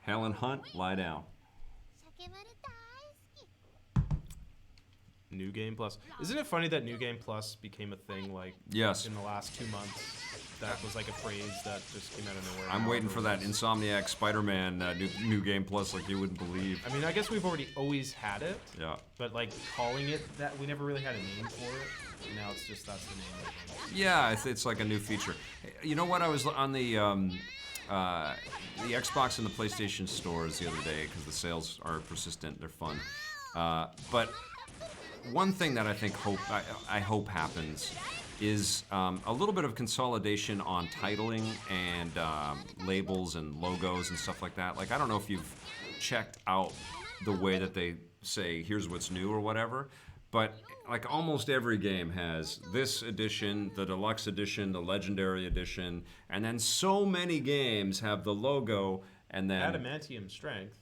Helen Hunt, lie down. New Game Plus. Isn't it funny that New Game Plus became a thing like Yes. in the last 2 months? That was like a phrase that just came out of nowhere. I'm waiting for that Insomniac Spider-Man new Game Plus like you wouldn't believe. I mean, I guess we've always had it. Yeah. But like calling it that, we never really had a name for it. And now it's just that's the name of it. Yeah, it's like a new feature. You know what? I was on the Xbox and the PlayStation stores the other day because the sales are persistent. They're fun. But one thing that I think I hope happens is a little bit of consolidation on titling and labels and logos and stuff like that. Like, I don't know if you've checked out the way that they say, here's what's new or whatever, but like almost every game has this edition, the deluxe edition, the legendary edition, and then so many games have the logo and then... Adamantium Strength.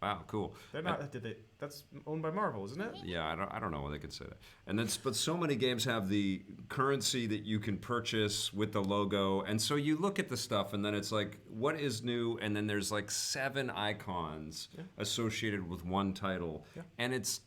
Wow, cool. They're not. That's owned by Marvel, isn't it? Yeah, I don't know why they could say that. And then, but so many games have the currency that you can purchase with the logo, and so you look at the stuff, and then it's like, what is new? And then there's like 7 icons associated with one title, and it's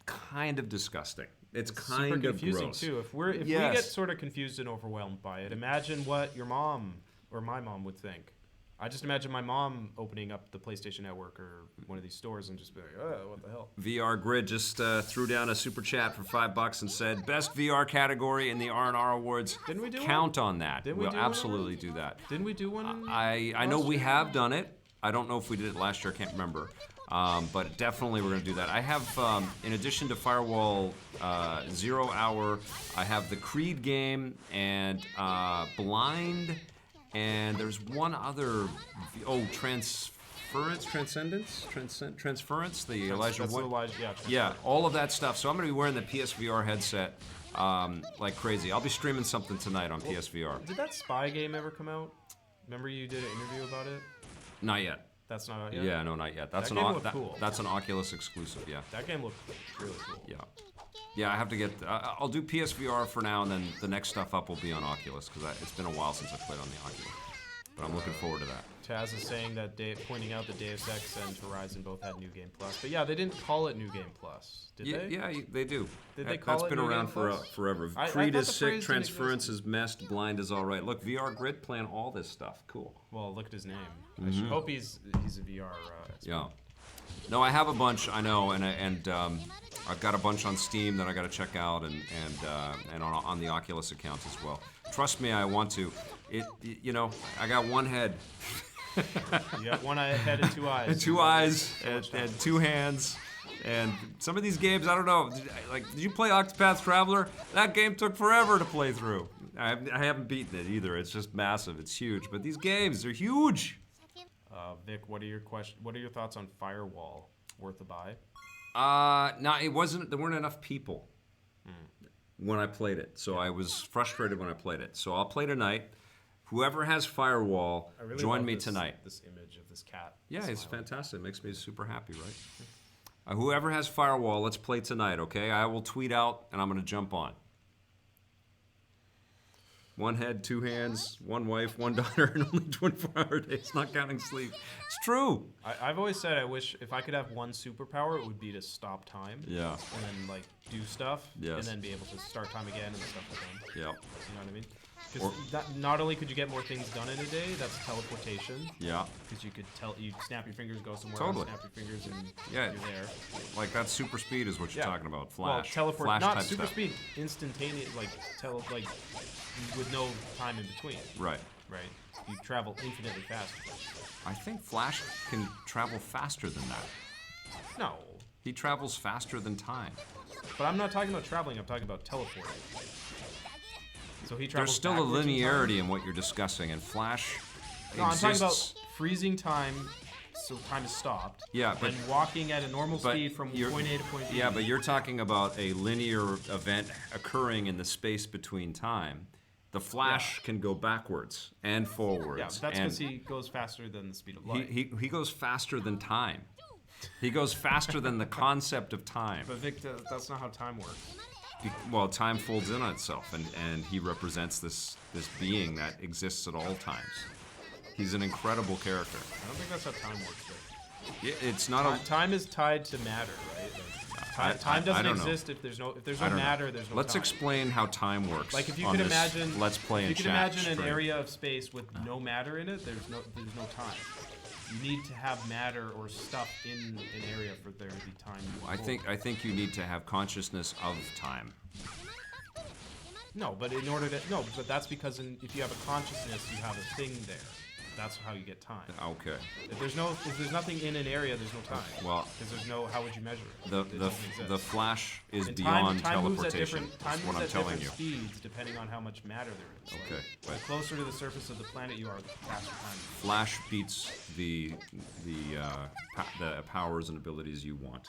kind of disgusting. It's kind super of confusing gross. too. If we get sort of confused and overwhelmed by it, imagine what your mom or my mom would think. I just imagine my mom opening up the PlayStation Network or one of these stores and just be like, oh, what the hell? VR Grid just threw down a super chat for $5 and said, best VR category in the R&R Awards. Didn't we do Count on that. Didn't we We'll do absolutely do that. Didn't we do one? I know we have done it. I don't know if we did it last year. I can't remember. But definitely we're going to do that. I have, in addition to Firewall 0 Hour, I have the Creed game and Blind. And there's one other, Transference, the Elijah Wood. Yeah, all of that stuff. So I'm going to be wearing the PSVR headset like crazy. I'll be streaming something tonight on PSVR. Did that Spy game ever come out? Remember you did an interview about it? Not yet. That's not out yet? Yeah, no, not yet. That's cool. That's an Oculus exclusive, yeah. That game looked really cool. Yeah. Yeah, I have to get... I'll do PSVR for now, and then the next stuff up will be on Oculus, because it's been a while since I played on the Oculus. But I'm looking forward to that. Taz is saying that, pointing out that Deus Ex and Horizon both had New Game Plus. But yeah, they didn't call it New Game Plus, did they? Yeah, they do. Did they call it That's been New around Game Plus? forever. Creed is sick, Transference is messed, Blind is all right. Look, VR Grid playing all this stuff. Cool. Well, look at his name. I should hope he's a VR expert. Yeah. No, I have a bunch. I know, and I've got a bunch on Steam that I got to check out, and on the Oculus account as well. Trust me, I want to. I got one head. You got one head and two eyes. And two eyes and two hands. And some of these games, I don't know. Did you play Octopath Traveler? That game took forever to play through. I haven't beaten it either. It's just massive. It's huge. But these games, they're huge. Vic, what are your thoughts on Firewall? Worth a buy? No, it wasn't. There weren't enough people when I played it, so I was frustrated when I played it. So I'll play tonight. Whoever has Firewall, really join me this, tonight. This image of this cat. Yeah, it's fantastic. It makes me super happy, right? Whoever has Firewall, let's play tonight, okay? I will tweet out, and I'm going to jump on. One head, two hands, one wife, one daughter, and only 24-hour days, not counting sleep. It's true. I've always said I wish if I could have one superpower, it would be to stop time. Yeah. And then do stuff. Yes. And then be able to start time again and stuff like that. Yeah. You know what I mean? Because not only could you get more things done in a day, that's teleportation. Yeah. Because you could you snap your fingers, go somewhere, Totally. snap your fingers, and Yeah. you're there. Like that super speed is what you're talking about. Flash. Well, teleport, Flash not type super stuff. speed, instantaneous, with no time in between. Right. Right. You travel infinitely faster. I think Flash can travel faster than that. No. He travels faster than time. But I'm not talking about traveling, I'm talking about teleporting. So he travels There's still a backwards in time? linearity in what you're discussing, and Flash No, I'm talking about exists. freezing time, so time is stopped. Yeah, but- and walking at a normal but speed from you're- point A to point B. Yeah, but you're talking about a linear event occurring in the space between time. The Flash can go backwards and forwards. Yeah, that's because he goes faster than the speed of light. he goes faster than time. He goes faster than the concept of time. But Vic, that's not how time works. Well, time folds in on itself, and he represents this being that exists at all times. He's an incredible character. I don't think that's how time works, Vic. It's not Time is tied to matter, right? Time I doesn't don't know. exist if there's no I don't matter. know. There's no Let's time. explain how time works. Like if you on could this imagine, Let's play in if you chat could imagine an stream. area of space with no matter in it, there's no time. You need to have matter or stuff in an area for there to be time. I think you need to have consciousness of time. No, but but that's because if you have a consciousness, you have a thing there. That's how you get time. Okay. If there's nothing in an area, there's no time. Well, because how would you measure it? The It doesn't exist. the Flash is And beyond time moves at teleportation. different, That's time what I'm moves at telling different you. speeds depending on how much matter there is. Okay, The but closer to the surface of the planet you are, the faster time. Flash beats the powers and abilities you want.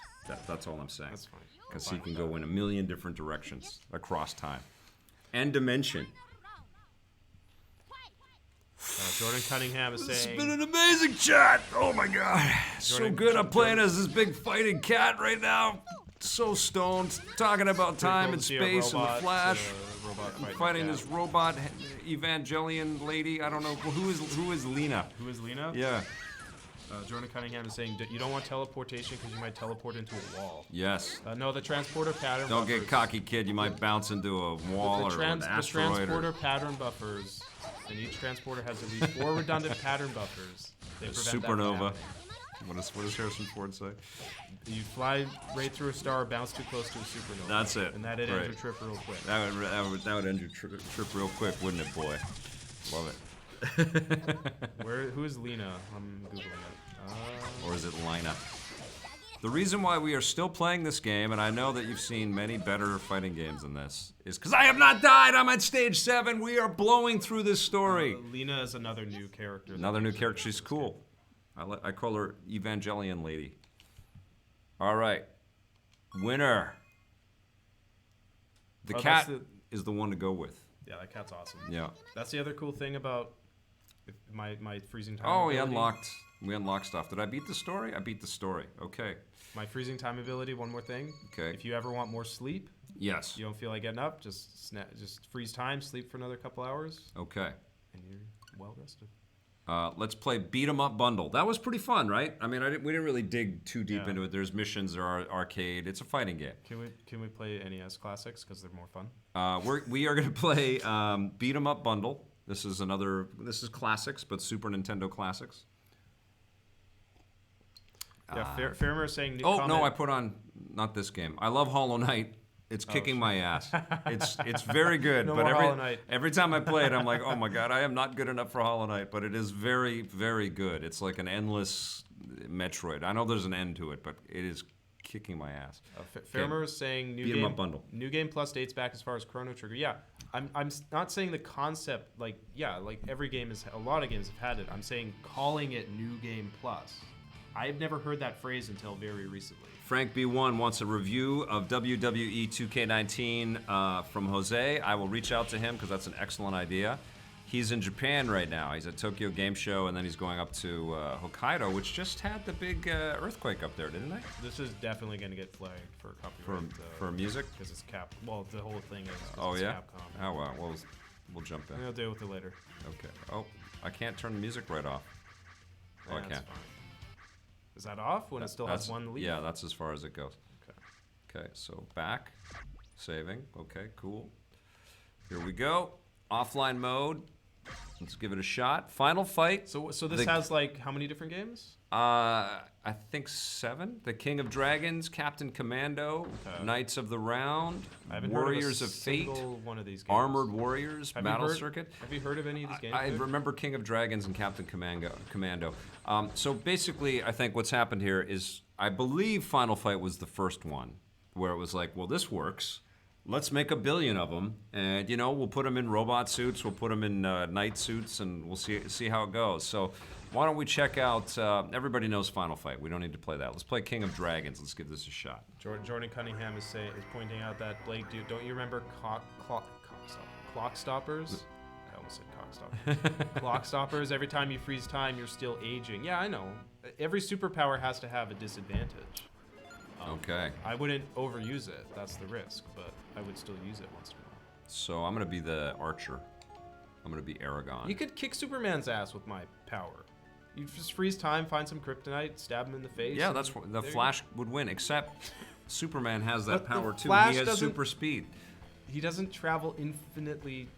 That's all I'm saying. That's fine. Because I'm he fine can with go that. in a million different directions across time and dimension. Jordan Cunningham is It's saying. been an amazing chat. Oh my god, so Jordan- good. I'm playing as this big fighting cat right now. So stoned, talking about time and space and the Flash. I'm fighting this robot Evangelion lady. I don't know who is Lena. Who is Lena? Yeah. Jordan Cunningham is saying you don't want teleportation because you might teleport into a wall. Yes. No, the transporter pattern. Don't buffers, get cocky, kid. You might bounce into a wall or an the asteroid. transporter pattern buffers, and each transporter has at least 4 redundant pattern buffers. They prevent that from Supernova. happening. What does Harrison Ford say? You fly right through a star, bounce too close to a supernova. That's it. And that'd Right. end your trip real quick. That would end your trip real quick, wouldn't it, boy? Love it. Who is Lena? I'm googling it. Or is it Lina? The reason why we are still playing this game, and I know that you've seen many better fighting games than this, is because I have not died. I'm at stage 7. We are blowing through this story. Lena is another new character. Another new character. She's cool. I call her Evangelion lady. All right. Winner. The cat is the one to go with. Yeah, that cat's awesome. Yeah. That's the other cool thing about my freezing time. Oh, we ability. unlocked stuff. Did I beat the story? I beat the story. Okay. My freezing time ability. One more thing. Okay. If you ever want more sleep, Yes. you don't feel like getting up, just freeze time, sleep for another couple hours, Okay. and you're well rested. Let's play Beat 'em Up Bundle. That was pretty fun, right? I mean, we didn't really dig too deep Yeah. into it. There's missions, there are arcade. It's a fighting game. Can we play NES classics because they're more fun? We are going to play Beat 'em Up Bundle. This is classics, but Super Nintendo classics. Yeah, Fairmer is saying. Oh no, I put on not this game. I love Hollow Knight. It's kicking my ass. It's very good, No but more Hollow Knight. every time I play it, I'm like, oh my god, I am not good enough for Hollow Knight. But it is very, very good. It's like an endless Metroid. I know there's an end to it, but it is kicking my ass. Fairmer is saying Beat 'em up bundle. New Game Plus dates back as far as Chrono Trigger. Yeah, I'm not saying the concept like every game is, a lot of games have had it. I'm saying calling it New Game Plus. I've never heard that phrase until very recently. Frank B1 wants a review of WWE 2K19 from Jose. I will reach out to him because that's an excellent idea. He's in Japan right now. He's at Tokyo Game Show, and then he's going up to Hokkaido, which just had the big earthweake up there, didn't they? This is definitely going to get flagged for copyright. For music? Because it's Cap. Well, the whole thing is. Oh, it's yeah? Capcom. Oh, well, we'll jump in. I'll deal with it later. Okay. Oh, I can't turn the music right off. Oh, I That's can't. fine. Is that off when it still has one leaf? Yeah, that's as far as it goes. Okay. Okay, so back, saving. Okay, cool. Here we go. Offline mode. Let's give it a shot. Final fight. So this has like how many different games? I think 7. The King of Dragons, Captain Commando, Knights of the Round, I haven't Warriors heard of Fate, one of these games. Armored Warriors, Battle heard, Circuit. Have you heard of any of these games? I remember King of Dragons and Captain Commando. So basically, I think what's happened here is, I believe Final Fight was the first one, where it was like, well, this works. Let's make 1 billion of them, and we'll put them in robot suits, we'll put them in knight suits, and we'll see how it goes. So why don't we check out? Everybody knows Final Fight. We don't need to play that. Let's play King of Dragons. Let's give this a shot. Jordan Cunningham is pointing out that Blake, don't you remember clock stoppers? I almost said cock stoppers. Clock stoppers. Every time you freeze time, you're still aging. Yeah, I know. Every superpower has to have a disadvantage. Okay. I wouldn't overuse it. That's the risk, but I would still use it once in a while. So I'm gonna be the archer. I'm gonna be Aragon. You could kick Superman's ass with my power. You just freeze time, find some kryptonite, stab him in the face. Yeah, that's what the Flash would win. Except Superman has that But the power too. Flash He has doesn't- super speed. He doesn't travel infinitely.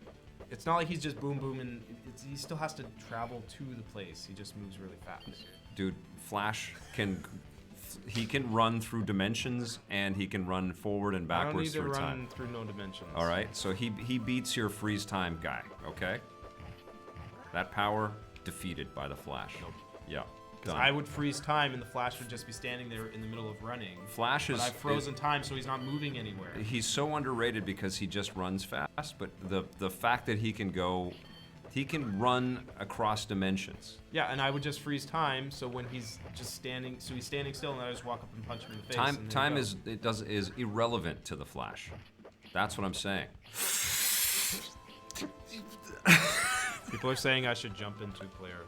It's not like he's just boom boom and he still has to travel to the place. He just moves really fast. Dude, Flash can run through dimensions, and he can run forward and backwards I don't through need to time. run through no dimensions. All right, so he beats your freeze time guy. Okay, that power defeated by the Flash. Nope. Yeah. Because Done. I would freeze time and the Flash would just be standing there in the middle of running. Flash is. But I've frozen time, so he's not moving anywhere. He's so underrated because he just runs fast, but the fact that he can run across dimensions. Yeah, and I would just freeze time, so when he's just standing, so he's standing still, and I just walk up and punch him in the face. Time is irrelevant to the Flash. That's what I'm saying. People are saying I should jump into player.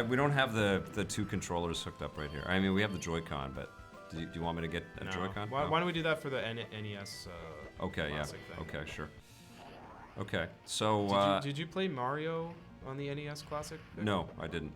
We don't have the 2 controllers hooked up right here. I mean, we have the Joy-Con, but do you want me to get a Joy-Con? Why don't we do that for the NES? Okay, yeah. Thing? Okay, sure. Okay, so did you play Mario on the NES Classic? No, I didn't.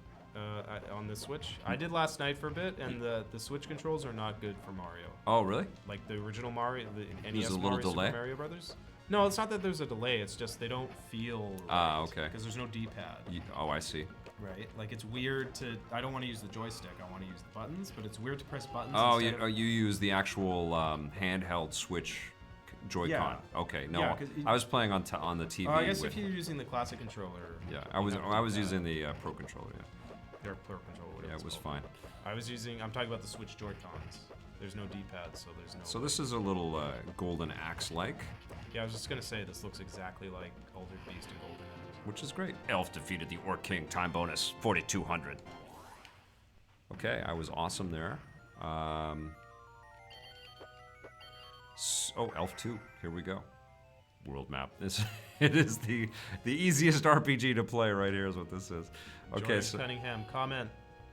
On the Switch, I did last night for a bit, and the Switch controls are not good for Mario. Oh, really? Like the original Mario, the There's NES a little Mario, delay? Super Mario Brothers. No, it's not that there's a delay. It's just they don't feel. Right, okay. Because there's no D-pad. Oh, I see. Right, like it's weird to. I don't want to use the joystick. I want to use the buttons, but it's weird to press buttons. Oh, instead of... you use the actual handheld Switch Joy-Con. Yeah. Okay, no, Yeah, I was playing on the TV. I guess if you're using the classic controller. Yeah, I was using the Pro controller. Yeah. Your Pro controller. Yeah, it was fine. I'm talking about the Switch Joy-Cons. There's no D-pad, so there's no. So this is a little Golden Axe-like. Yeah, I was just gonna say this looks exactly like Altered Beast and Golden Axe. Which is great. Elf defeated the Orc King. Time bonus 4,200. Okay, I was awesome there. Elf 2. Here we go. World map. It is the easiest RPG to play right here. Is what this is. Okay, Jordan so Cunningham comment.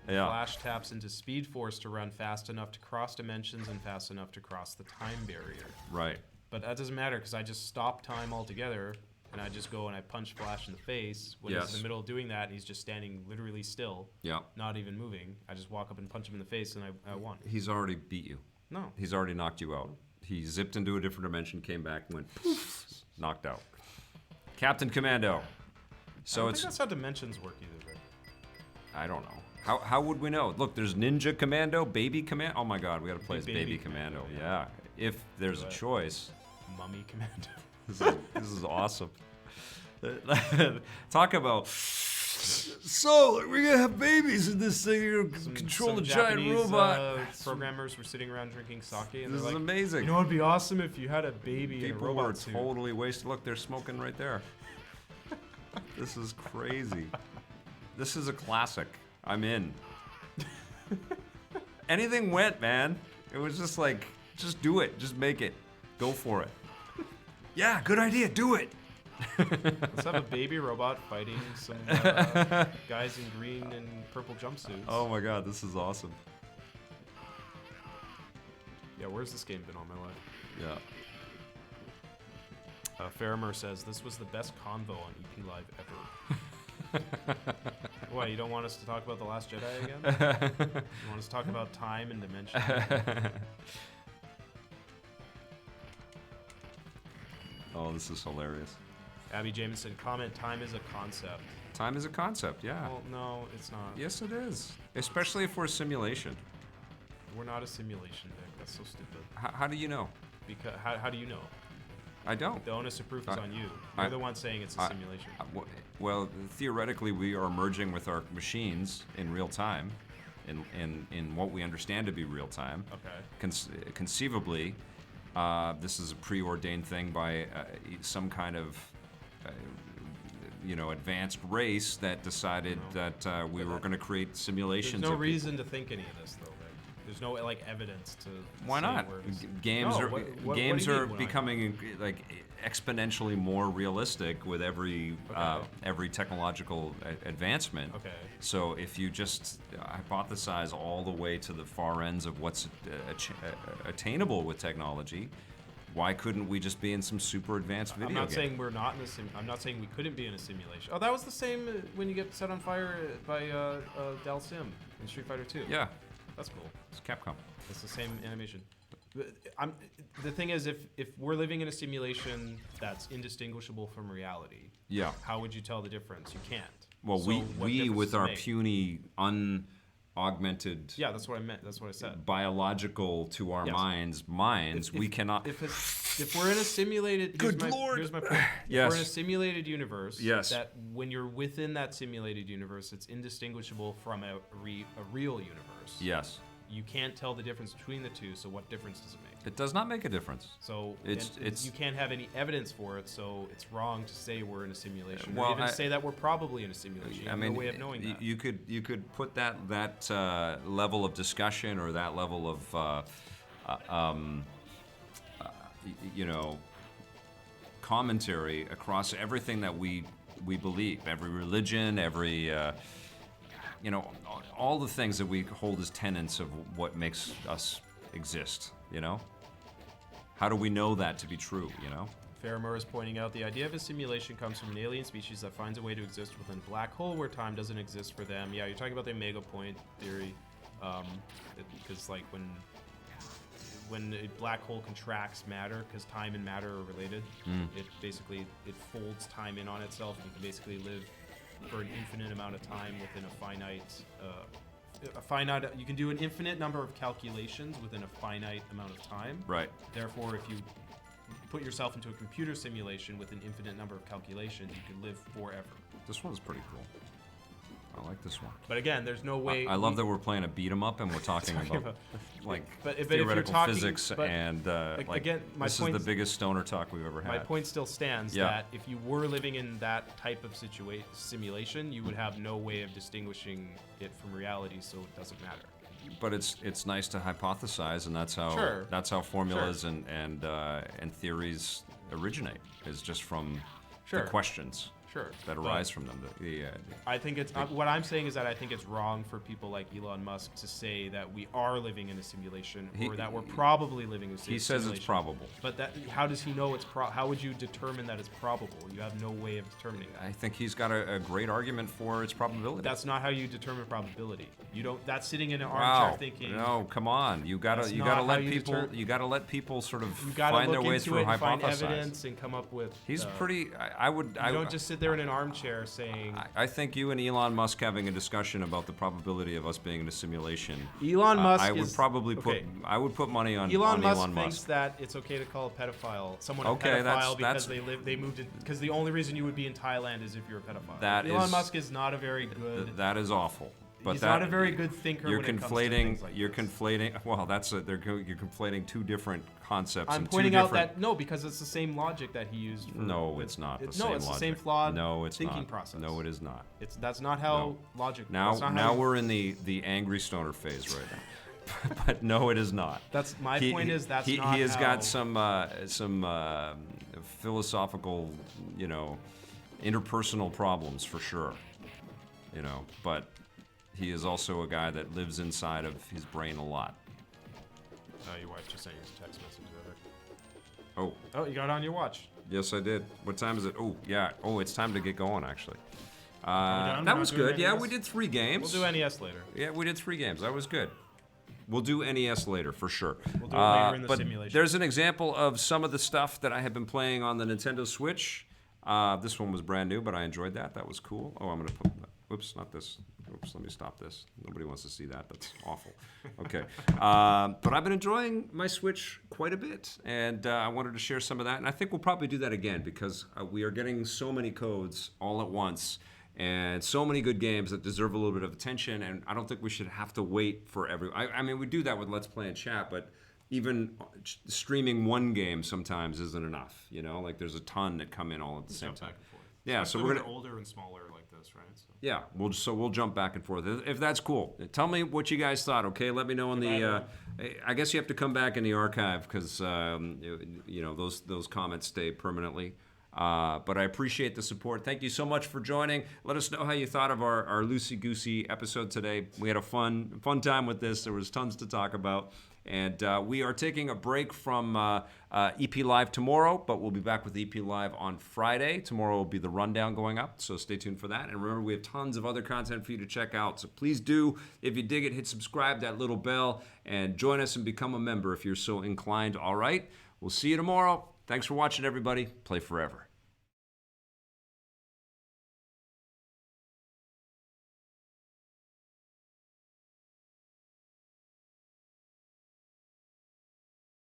yeah. Flash taps into Speed Force to run fast enough to cross dimensions and fast enough to cross the time barrier. Right. But that doesn't matter because I just stop time altogether and I just go and I punch Flash in the face when he's in the middle of doing that and he's just standing literally still, Yeah. not even moving. I just walk up and punch him in the face and I won. He's already beat you. No. He's already knocked you out. He zipped into a different dimension, came back, and went poof, knocked out. Captain Commando. I don't think that's how dimensions work either, Rick. I don't know. How would we know? Look, there's Ninja Commando, Baby Commando. Oh my God, we got to play as Baby Commando. Yeah, if there's a choice. Mummy Commando. This is awesome. Talk about. So we're gonna have babies in this thing. You're gonna control a giant Japanese, robot. Programmers were sitting around drinking sake, and This they're is like, amazing. You know, it'd be awesome if you had a baby in a People robot were suit. totally wasted. Look, they're smoking right there. This is crazy. This is a classic. I'm in. Anything went, man. It was just like, just do it. Just make it. Go for it. Yeah, good idea. Do it. Let's have a baby robot fighting some guys in green and purple jumpsuits. Oh my God, this is awesome. Yeah, where's this game been all my life? Yeah. Faramer says, this was the best convo on EP Live ever. What, you don't want us to talk about The Last Jedi again? You want us to talk about time and dimension? Oh, this is hilarious. Abby Jameson, comment, time is a concept. Time is a concept, yeah. Well, no, it's not. Yes, it is. Especially if we're a simulation. We're not a simulation, Nick. That's so stupid. How do you know? Because how do you know? I don't. The onus of proof is on you. You're the one saying it's a simulation. Well, theoretically, we are merging with our machines in real time, in what we understand to be real time. Okay. Conceivably, this is a preordained thing by some kind of, advanced race that decided that we were going to create simulations. There's no reason to think any of this, though. There's no evidence to. Why not? Games are becoming like exponentially more realistic with every technological advancement. Okay. So if you just hypothesize all the way to the far ends of what's attainable with technology, why couldn't we just be in some super advanced video game? I'm not saying we're not in a I'm not saying we couldn't be in a simulation. Oh, that was the same when you get set on fire by Dal Sim in Street Fighter 2. Yeah. That's cool. It's Capcom. It's the same animation. The thing is, if we're living in a simulation that's indistinguishable from reality, yeah, how would you tell the difference? You can't. Well, so we with our puny, unaugmented. Yeah, that's what I meant. That's what I said. Biological to our minds, we cannot. If we're in a simulated, Good Lord. Here's my point. Yes. If we're in a simulated universe. Yes. That when you're within that simulated universe, it's indistinguishable from a real universe. Yes. You can't tell the difference between the two. So what difference does it make? It does not make a difference. So it's you can't have any evidence for it. So it's wrong to say we're in a simulation. Well, or even say that we're probably in a simulation. You have no way of knowing that. You could put that level of discussion or that level of commentary across everything that we believe, every religion, every all the things that we hold as tenets of what makes us exist. How do we know that to be true? Faramur is pointing out the idea of a simulation comes from an alien species that finds a way to exist within a black hole where time doesn't exist for them. Yeah, you're talking about the omega point theory, because like when a black hole contracts matter, because time and matter are related, it folds time in on itself. You can basically live for an infinite amount of time within a finite. You can do an infinite number of calculations within a finite amount of time. Right. Therefore, if you put yourself into a computer simulation with an infinite number of calculations, you can live forever. This one's pretty cool. I like this one. But again, there's no way. I love that we're playing a beat 'em up and we're talking about theoretical physics and again, this is the biggest stoner talk we've ever had. My point still stands that if you were living in that type of simulation, you would have no way of distinguishing it from reality, so it doesn't matter. But it's nice to hypothesize, and that's how formulas and theories originate, is just from the questions that arise from them. I think it's what I'm saying is that I think it's wrong for people like Elon Musk to say that we are living in a simulation or that we're probably living in a simulation. He says it's probable. But how does he know it's how would you determine that it's probable? You have no way of determining that. I think he's got a great argument for its probability. That's not how you determine probability. You don't. That's sitting in an armchair thinking. No, come on. You gotta let people sort of find their way through a hypothesis. Find evidence and come up with. He's pretty. I would. You don't just sit there there in an armchair saying... I think you and Elon Musk having a discussion about the probability of us being in a simulation. Elon Musk I would probably I would put money on Elon Musk. Elon Musk Thinks that it's okay to call a pedophile someone okay, a pedophile because they moved it because the only reason you would be in Thailand is if you're a pedophile. Elon Musk is not a very good. That is awful. But he's not a very good thinker. You're when it comes to conflating. Like you're this. conflating. Well, you're conflating two different concepts. I'm pointing out that no, because it's the same logic that he used. No, it's not the same. No, it's logic. the same flawed thinking not. process. No, it is not. That's not how logic. Now we're in the angry stoner phase right now. But no, it is not. That's my point. Is that's he not has how... got some philosophical, interpersonal problems for sure. But he is also a guy that lives inside of his brain a lot. Your wife just sent you a text message Oh. Oh, you got it on your watch. Yes, I did. What time is it? Oh, yeah. Oh, it's time to get going, actually. Done? That was good. Yeah, we did 3 games. We'll do NES later. Yeah, we did 3 games. That was good. We'll do NES later, for sure. We'll do it later in the but simulation. There's an example of some of the stuff that I have been playing on the Nintendo Switch. This one was brand new, but I enjoyed that. That was cool. Oh, I'm going to put... Oops, not this. Oops, let me stop this. Nobody wants to see that. That's awful. Okay. But I've been enjoying my Switch quite a bit, and I wanted to share some of that. And I think we'll probably do that again because we are getting so many codes all at once and so many good games that deserve a little bit of attention, and I don't think we should have to wait for I mean, we do that with Let's Play and Chat, but even streaming one game sometimes isn't enough, Like there's a ton that come in all at the same time. Yeah, so we're gonna older and smaller like this, right? So. Yeah, we'll jump back and forth if that's cool. Tell me what you guys thought. Okay, let me know in the. I guess you have to come back in the archive because those comments stay permanently. But I appreciate the support. Thank you so much for joining. Let us know how you thought of our loosey goosey episode today. We had a fun time with this. There was tons to talk about. And we are taking a break from EP Live tomorrow, but we'll be back with EP Live on Friday. Tomorrow will be the rundown going up, so stay tuned for that. And remember, we have tons of other content for you to check out. So please do, if you dig it, hit subscribe, that little bell, and join us and become a member if you're so inclined. All right, we'll see you tomorrow. Thanks for watching, everybody. Play forever.